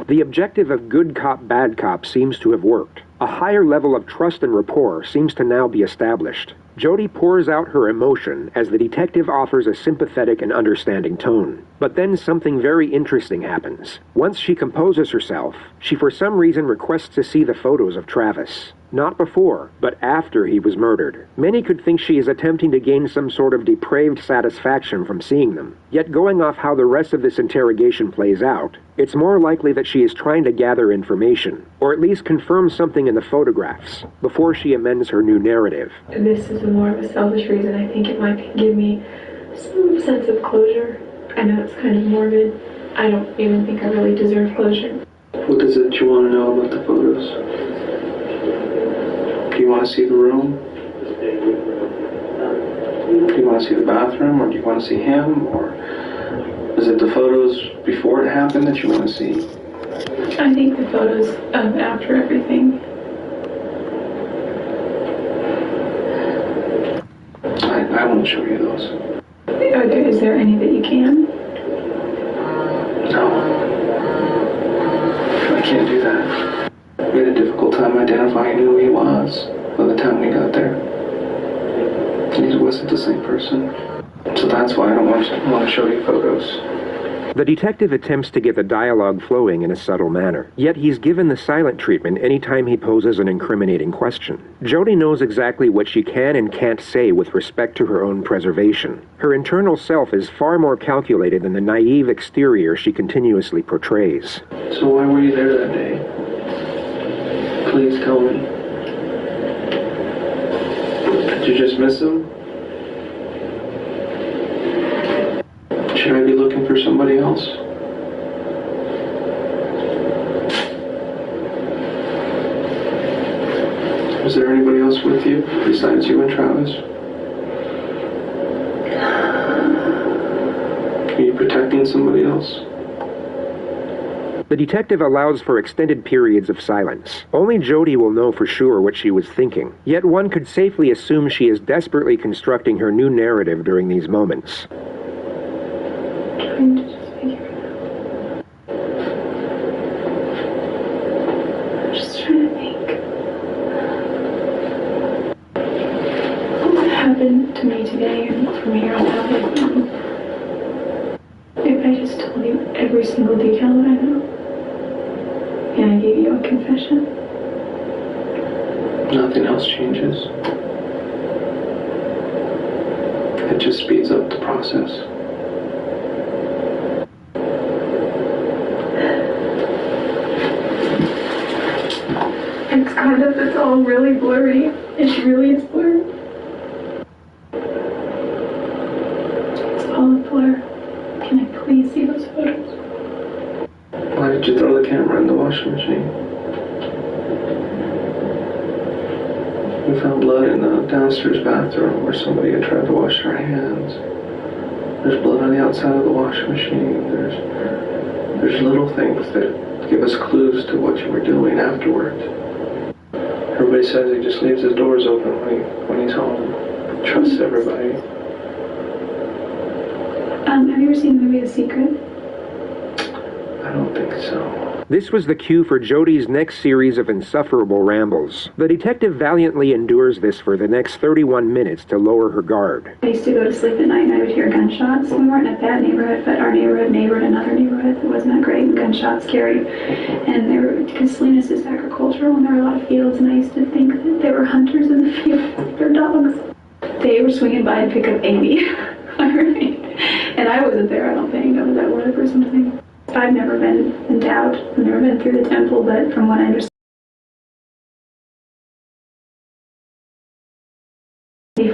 The objective of good cop, bad cop seems to have worked. A higher level of trust and rapport seems to now be established. Jody pours out her emotion as the detective offers a sympathetic and understanding tone. But then something very interesting happens. Once she composes herself, she for some reason requests to see the photos of Travis. Not before, but after he was murdered. Many could think she is attempting to gain some sort of depraved satisfaction from seeing them. Yet going off how the rest of this interrogation plays out, it's more likely that she is trying to gather information, or at least confirm something in the photographs, before she amends her new narrative. This is more of a selfish reason. I think it might give me some sense of closure. I know it's kind of morbid. I don't even think I really deserve closure. What is it you want to know about the photos? Do you want to see the room? Do you want to see the bathroom, or do you want to see him, or is it the photos before it happened that you want to see? I think the photos of after everything. I want to show you those. Okay, is there any that you can? No. I can't do that. We had a difficult time identifying who he was by the time we got there. He wasn't the same person. So that's why I don't want to show you photos. The detective attempts to get the dialogue flowing in a subtle manner, yet he's given the silent treatment anytime he poses an incriminating question. Jody knows exactly what she can and can't say with respect to her own preservation. Her internal self is far more calculated than the naive exterior she continuously portrays. So why were you there that day? Please tell me. Did you just miss him? Should I be looking for somebody else? Was there anybody else with you besides you and Travis? Are you protecting somebody else? The detective allows for extended periods of silence. Only Jody will know for sure what she was thinking, yet one could safely assume she is desperately constructing her new narrative during these moments. Trying to just figure it out. I'm just trying to think. What happened to me today and from here on out? If I just told you every single detail that I know, and I gave you a confession. Nothing else changes. It just speeds up the process. It's all really blurry. It really is blurry. It's all a blur. Can I please see those photos? Why did you throw the camera in the washing machine? We found blood in the downstairs bathroom where somebody had tried to wash their hands. There's blood on the outside of the washing machine. There's little things that give us clues to what you were doing afterwards. Everybody says he just leaves his doors open when he's home. Trusts everybody. Have you ever seen the movie The Secret? I don't think so. This was the cue for Jody's next series of insufferable rambles. The detective valiantly endures this for the next 31 minutes to lower her guard. I used to go to sleep at night and I would hear gunshots. We weren't in a bad neighborhood, but our neighborhood neighbored another neighborhood that wasn't that great, and gunshots scary. And because Salinas is agricultural and there were a lot of fields, and I used to think that there were hunters in the fields, their dogs. They were swinging by and pick up Amy. And I wasn't there, I don't think. I was at work or something. I've never been endowed. I've never been through the temple, but from what I understand,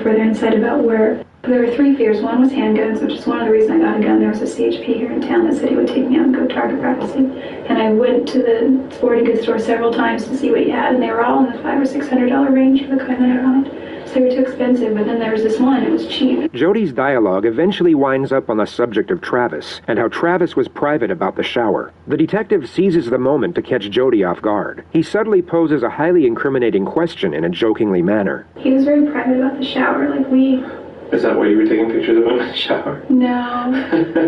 further insight about where there were 3 fears. One was handguns, which is one of the reasons I got a gun. There was a CHP here in town that said he would take me out and go target practicing. And I went to the sporting goods store several times to see what he had, and they were all in the $500 or $600 range for the kind that I wanted. So they were too expensive, but then there was this one, it was cheap. Jody's dialogue eventually winds up on the subject of Travis, and how Travis was private about the shower. The detective seizes the moment to catch Jody off guard. He subtly poses a highly incriminating question in a jokingly manner. He was very private about the shower, Is that why you were taking pictures of him in the shower? No,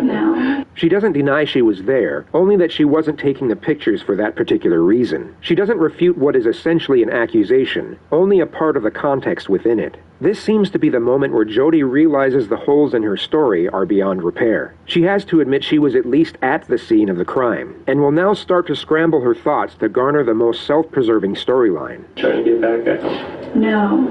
no. She doesn't deny she was there, only that she wasn't taking the pictures for that particular reason. She doesn't refute what is essentially an accusation, only a part of the context within it. This seems to be the moment where Jody realizes the holes in her story are beyond repair. She has to admit she was at least at the scene of the crime, and will now start to scramble her thoughts to garner the most self-preserving storyline. Trying to get back at him? No,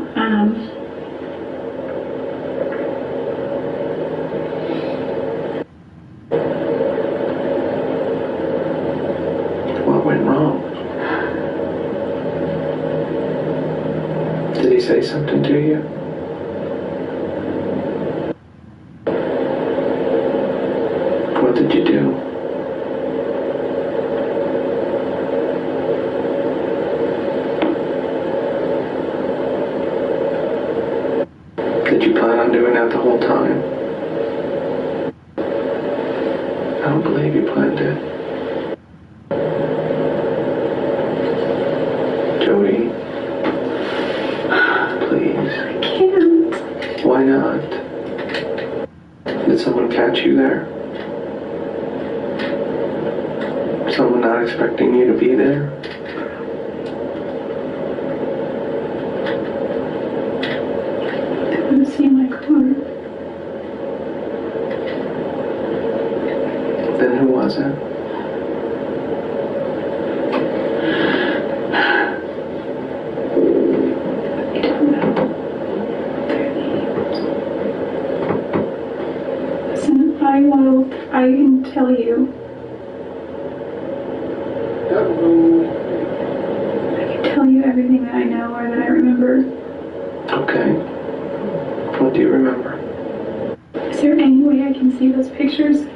What went wrong? Did he say something to you? What did you do? Did you plan on doing that the whole time? I don't believe you planned it. Jody. Please. I can't. Why not? Did someone catch you there? Someone not expecting you to be there? They would have seen my car. Then who was it? I don't know. Listen, I can tell you. I can tell you everything that I know or that I remember. Okay. What do you remember? Is there any way I can see those pictures?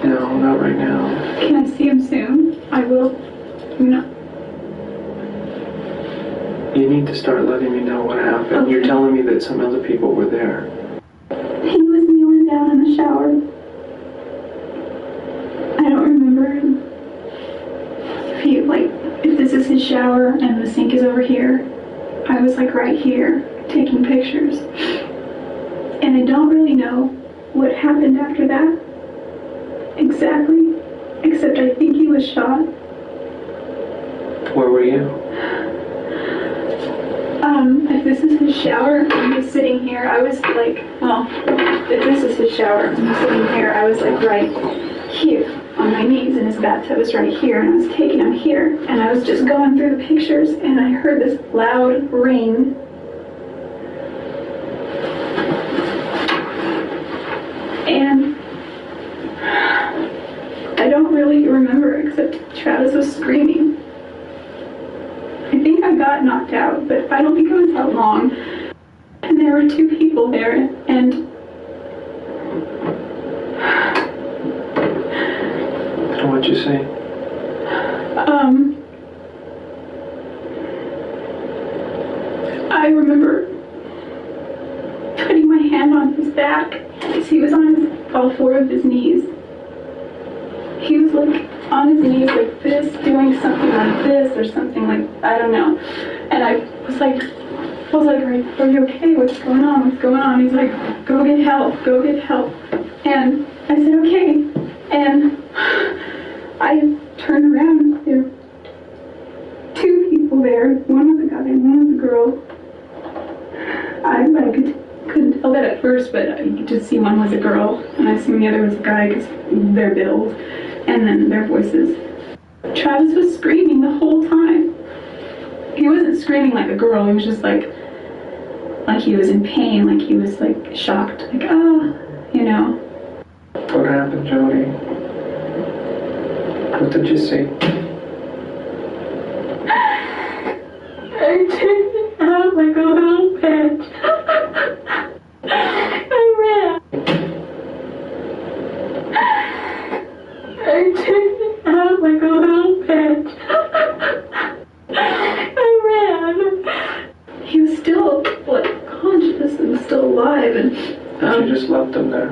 No, not right now. Can I see them soon? I will. No. You need to start letting me know what happened. Okay. You're telling me that some other people were there. He was kneeling down in the shower. I don't remember shower and the sink is over here, I was like right here taking pictures. And I don't really know what happened after that exactly, except I think he was shot. Where were you? If this is his shower, I'm just sitting here. I was like, well, if this is his shower, I'm sitting here. I was like right here on my knees, and his bathtub was right here, and I was taking him here, and I was just going through the pictures, and I heard this loud ring. And I don't really remember except Travis was screaming. I think I got knocked out, but I don't think it was that long. And there were two people there, and what'd you say? I remember putting my hand on his back because he was on all four of his knees. He was like on his knees like this, doing something like this or something like, I don't know. And I was like, are you okay? What's going on? What's going on? He's like, go get help, go get help. And I said, okay. And I turned around. There were two people there. One was a guy and one was a girl. I couldn't tell that at first, but I could just see one was a girl, and I assumed the other was a guy because their build, and then their voices. Travis was screaming the whole time. He wasn't screaming like a girl. He was just like he was in pain, like he was like shocked, like you know. What happened, Jody? What did you see? I turned out like a little bitch. I ran. I turned out like a little bitch. I ran. He was still like conscious and still alive, and You just left him there?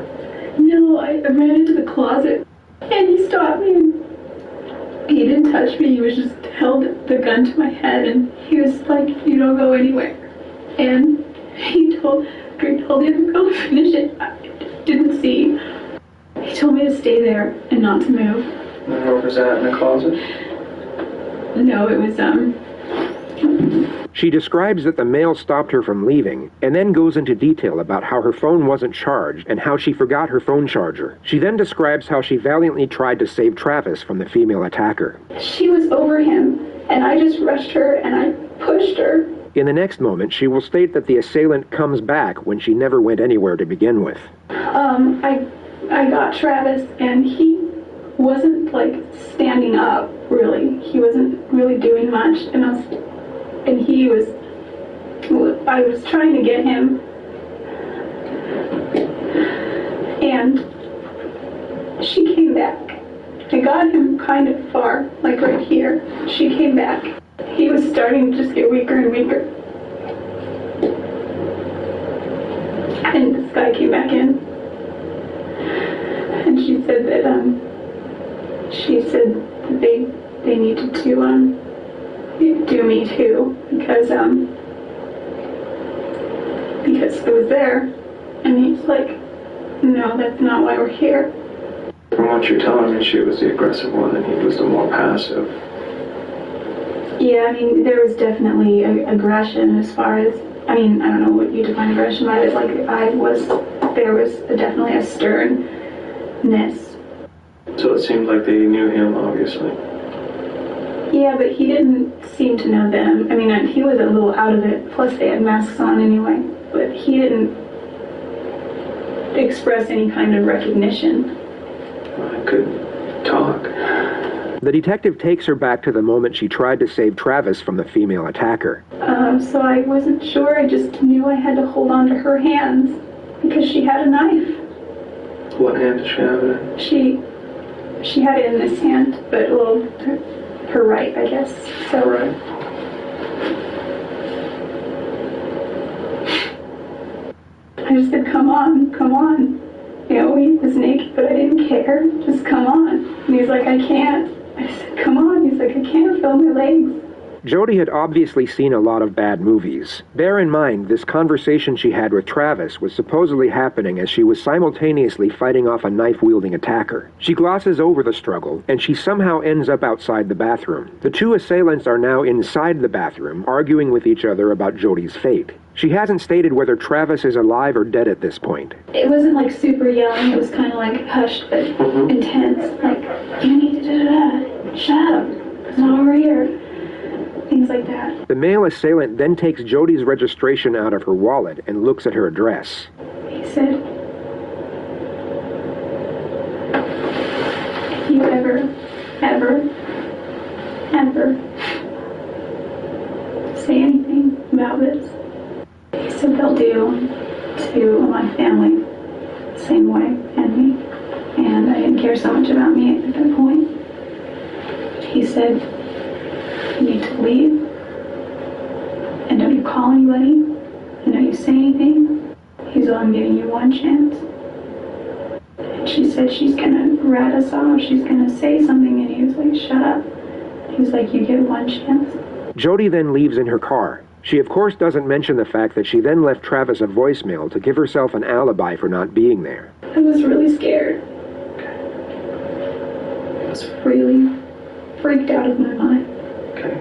no, I ran into the closet and he stopped me. He didn't touch me. He was just held the gun to my head, and he was like, "You don't go anywhere." And he told the other girl to finish it. I didn't see. He told me to stay there and not to move. And where was that, in the closet? No, it was She describes that the male stopped her from leaving, and then goes into detail about how her phone wasn't charged and how she forgot her phone charger. She then describes how she valiantly tried to save Travis from the female attacker. She was over him, and I just rushed her and I pushed her. In the next moment, she will state that the assailant comes back when she never went anywhere to begin with. I got Travis, and he wasn't like standing up really. He wasn't really doing much, and I was trying to get him, and she came back. I got him kind of far, like right here. She came back. He was starting to just get weaker and weaker. And this guy came back in, and she said that they needed to do me too, because it was there. And he's like, no, that's not why we're here. From what you're telling me, she was the aggressive one and he was the more passive. Yeah, I mean, there was definitely aggression as far as, I mean, I don't know what you define aggression by, like, there was definitely a sternness. So it seemed like they knew him, obviously. Yeah, but he didn't seem to know them. I mean, he was a little out of it, plus they had masks on anyway, but he didn't express any kind of recognition. I couldn't talk. The detective takes her back to the moment she tried to save Travis from the female attacker. So I wasn't sure. I just knew I had to hold on to her hands because she had a knife. What hand did she have it in? She had it in this hand, but her right, I guess. So right. I just said, come on, come on. You know, he was naked, but I didn't care. Just come on. And he's like, I can't. I said, come on. He's like, I can't feel my legs. Jody had obviously seen a lot of bad movies. Bear in mind, this conversation she had with Travis was supposedly happening as she was simultaneously fighting off a knife-wielding attacker. She glosses over the struggle, and she somehow ends up outside the bathroom. The two assailants are now inside the bathroom, arguing with each other about Jody's fate. She hasn't stated whether Travis is alive or dead at this point. It wasn't like super yelling, it was kind of like hushed but intense. Like, you need to da-da-da, shut up, it's not over here. Things like that. The male assailant then takes Jody's registration out of her wallet and looks at her address. He said, if you ever say anything about this, he said they'll do to my family the same way, and me. And I didn't care so much about me at that point. He said, you need to leave, and don't you call anybody, and don't you say anything. He's all, I'm giving you one chance. And she said she's gonna rat us off, she's gonna say something, and he was like, shut up. He was like, you get one chance. Jody then leaves in her car. She of course doesn't mention the fact that she then left Travis a voicemail to give herself an alibi for not being there. I was really scared. I was really freaked out of my mind. Okay.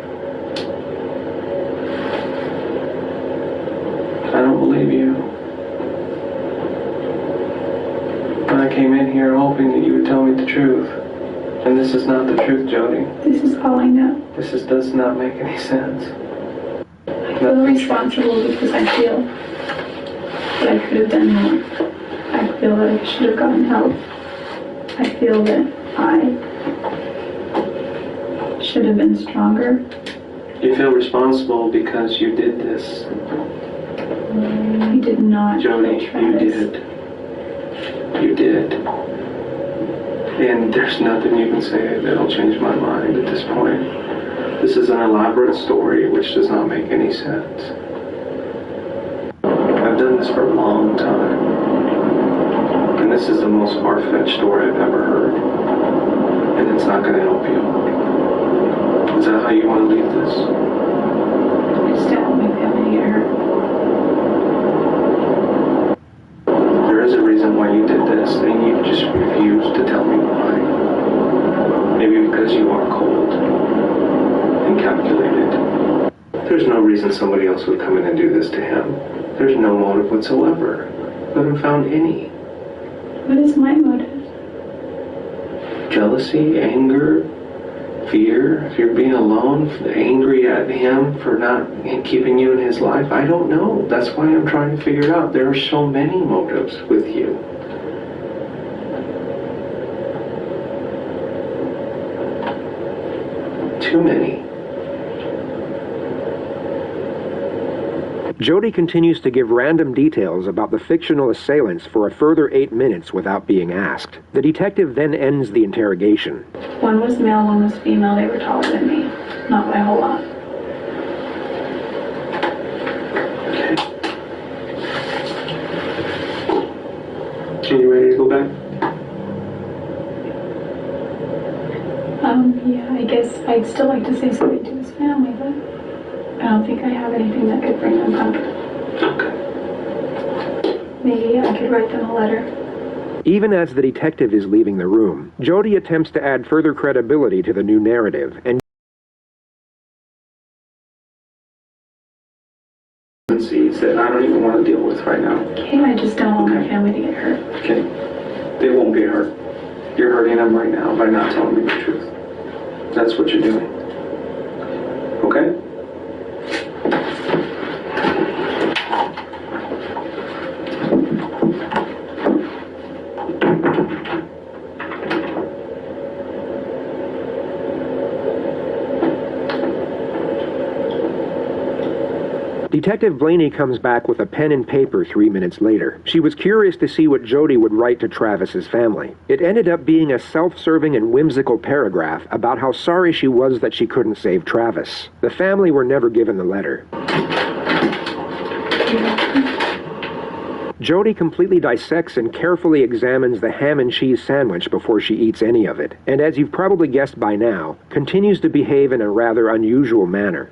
I don't believe you. I came in here hoping that you would tell me the truth. And this is not the truth, Jody. This is all I know. Does not make any sense. I feel responsible because I feel that I could have done more. I feel that I should have gotten help. I feel that I should have been stronger. You feel responsible because you did this. You did not. Jody, you did. You did. And there's nothing you can say that'll change my mind at this point. This is an elaborate story which does not make any sense. I've done this for a long time. And this is the most far-fetched story I've ever heard. And it's not going to help you. Is that how you want to leave this? I just don't want my family to get hurt. There is a reason why you did this, and you just refused to tell me why. Maybe because you are cold and calculated. There's no reason somebody else would come in and do this to him. There's no motive whatsoever. I haven't found any. What is my motive? Jealousy, anger, fear, if you're being alone, angry at him for not keeping you in his life. I don't know. That's why I'm trying to figure it out. There are so many motives with you. Too many. Jody continues to give random details about the fictional assailants for a further 8 minutes without being asked. The detective then ends the interrogation. One was male, one was female. They were taller than me. Not by a whole lot. Okay. Are you ready to go back? Yeah, I guess I'd still like to say something to his family, but I don't think I have anything that could bring them comfort. Okay. Maybe I could write them a letter. Even as the detective is leaving the room, Jody attempts to add further credibility to the new narrative and that I don't even want to deal with right now. Okay, I just don't want my family to get hurt. Okay. They won't get hurt. You're hurting them right now by not telling me the truth. That's what you're doing. Okay? Detective Blaney comes back with a pen and paper 3 minutes later. She was curious to see what Jody would write to Travis's family. It ended up being a self-serving and whimsical paragraph about how sorry she was that she couldn't save Travis. The family were never given the letter. Jody completely dissects and carefully examines the ham and cheese sandwich before she eats any of it, and as you've probably guessed by now, continues to behave in a rather unusual manner.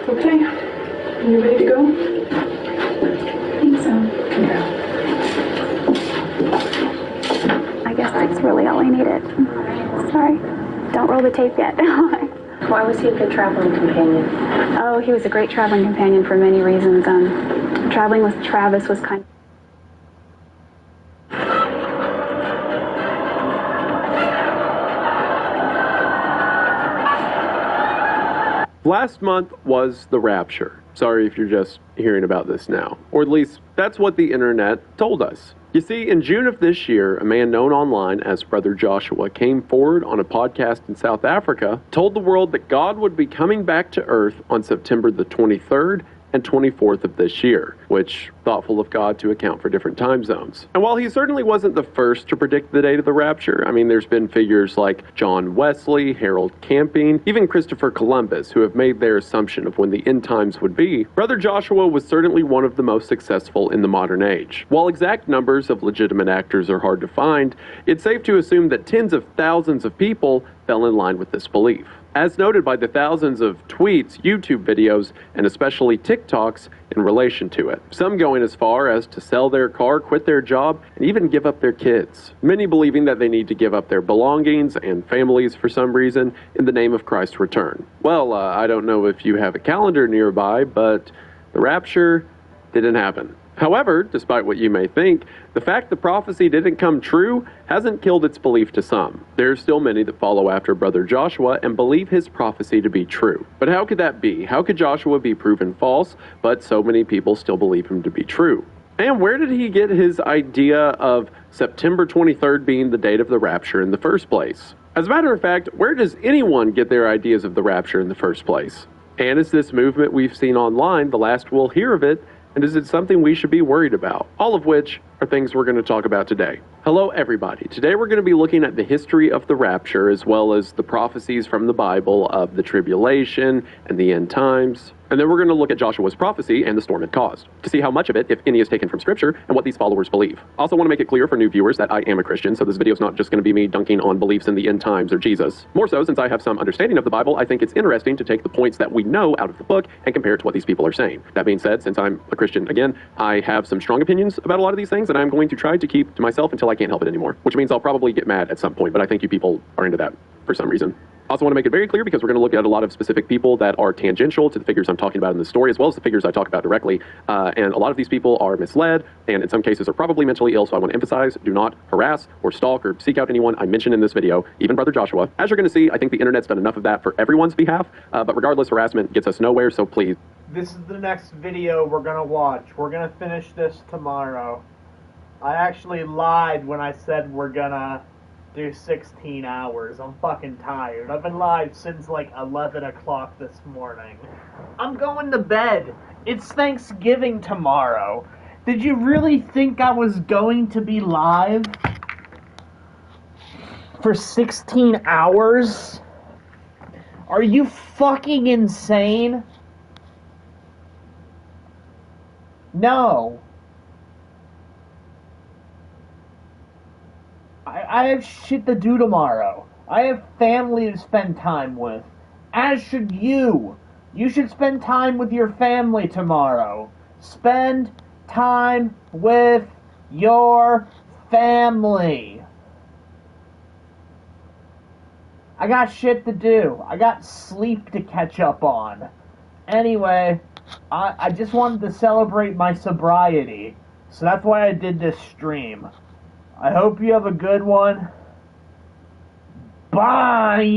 Okay, you ready to go? I think so. Yeah. I guess that's really all I needed. Sorry. Don't roll the tape yet. Why was he a good traveling companion? Oh, he was a great traveling companion for many reasons. Traveling with Travis was kind of... Last month was the rapture. Sorry if you're just hearing about this now. Or at least, that's what the internet told us. You see, in June of this year, a man known online as Brother Joshua came forward on a podcast in South Africa, told the world that God would be coming back to Earth on September the 23rd and 24th of this year, which, thoughtful of God to account for different time zones. And while he certainly wasn't the first to predict the date of the rapture, I mean, there's been figures like John Wesley, Harold Camping, even Christopher Columbus, who have made their assumption of when the end times would be. Brother Joshua was certainly one of the most successful in the modern age. While exact numbers of legitimate actors are hard to find, it's safe to assume that tens of thousands of people fell in line with this belief, as noted by the thousands of tweets, YouTube videos, and especially TikToks in relation to it. Some going as far as to sell their car, quit their job, and even give up their kids. Many believing that they need to give up their belongings and families for some reason in the name of Christ's return. Well, I don't know if you have a calendar nearby, but the rapture didn't happen. However, despite what you may think, the fact the prophecy didn't come true hasn't killed its belief to some. There are still many that follow after Brother Joshua and believe his prophecy to be true. But how could that be? How could Joshua be proven false, but so many people still believe him to be true? And where did he get his idea of September 23rd being the date of the rapture in the first place? As a matter of fact, where does anyone get their ideas of the rapture in the first place? And is this movement we've seen online the last we'll hear of it? And is it something we should be worried about? All of which are things we're going to talk about today. Hello, everybody. Today we're going to be looking at the history of the rapture, as well as the prophecies from the Bible of the tribulation and the end times. And then we're going to look at Joshua's prophecy and the storm it caused, to see how much of it, if any, is taken from Scripture and what these followers believe. I also want to make it clear for new viewers that I am a Christian, so this video is not just going to be me dunking on beliefs in the end times or Jesus. More so, since I have some understanding of the Bible, I think it's interesting to take the points that we know out of the book and compare it to what these people are saying. That being said, since I'm a Christian, again, I have some strong opinions about a lot of these things, and I'm going to try to keep to myself until I can't help it anymore, which means I'll probably get mad at some point, but I think you people are into that for some reason. I also want to make it very clear, because we're going to look at a lot of specific people that are tangential to the figures I'm talking about in this story, as well as the figures I talk about directly. And a lot of these people are misled, and in some cases are probably mentally ill, so I want to emphasize, do not harass or stalk or seek out anyone I mention in this video, even Brother Joshua. As you're going to see, I think the internet's done enough of that for everyone's behalf, but regardless, harassment gets us nowhere, so please. This is the next video we're going to watch. We're going to finish this tomorrow. I actually lied when I said we're going to do 16 hours. I'm fucking tired. I've been live since like 11 o'clock this morning. I'm going to bed. It's Thanksgiving tomorrow. Did you really think I was going to be live for 16 hours? Are you fucking insane? No. I have shit to do tomorrow. I have family to spend time with. As should you. You should spend time with your family tomorrow. Spend time with your family. I got shit to do. I got sleep to catch up on. Anyway, I just wanted to celebrate my sobriety. So that's why I did this stream. I hope you have a good one. Bye!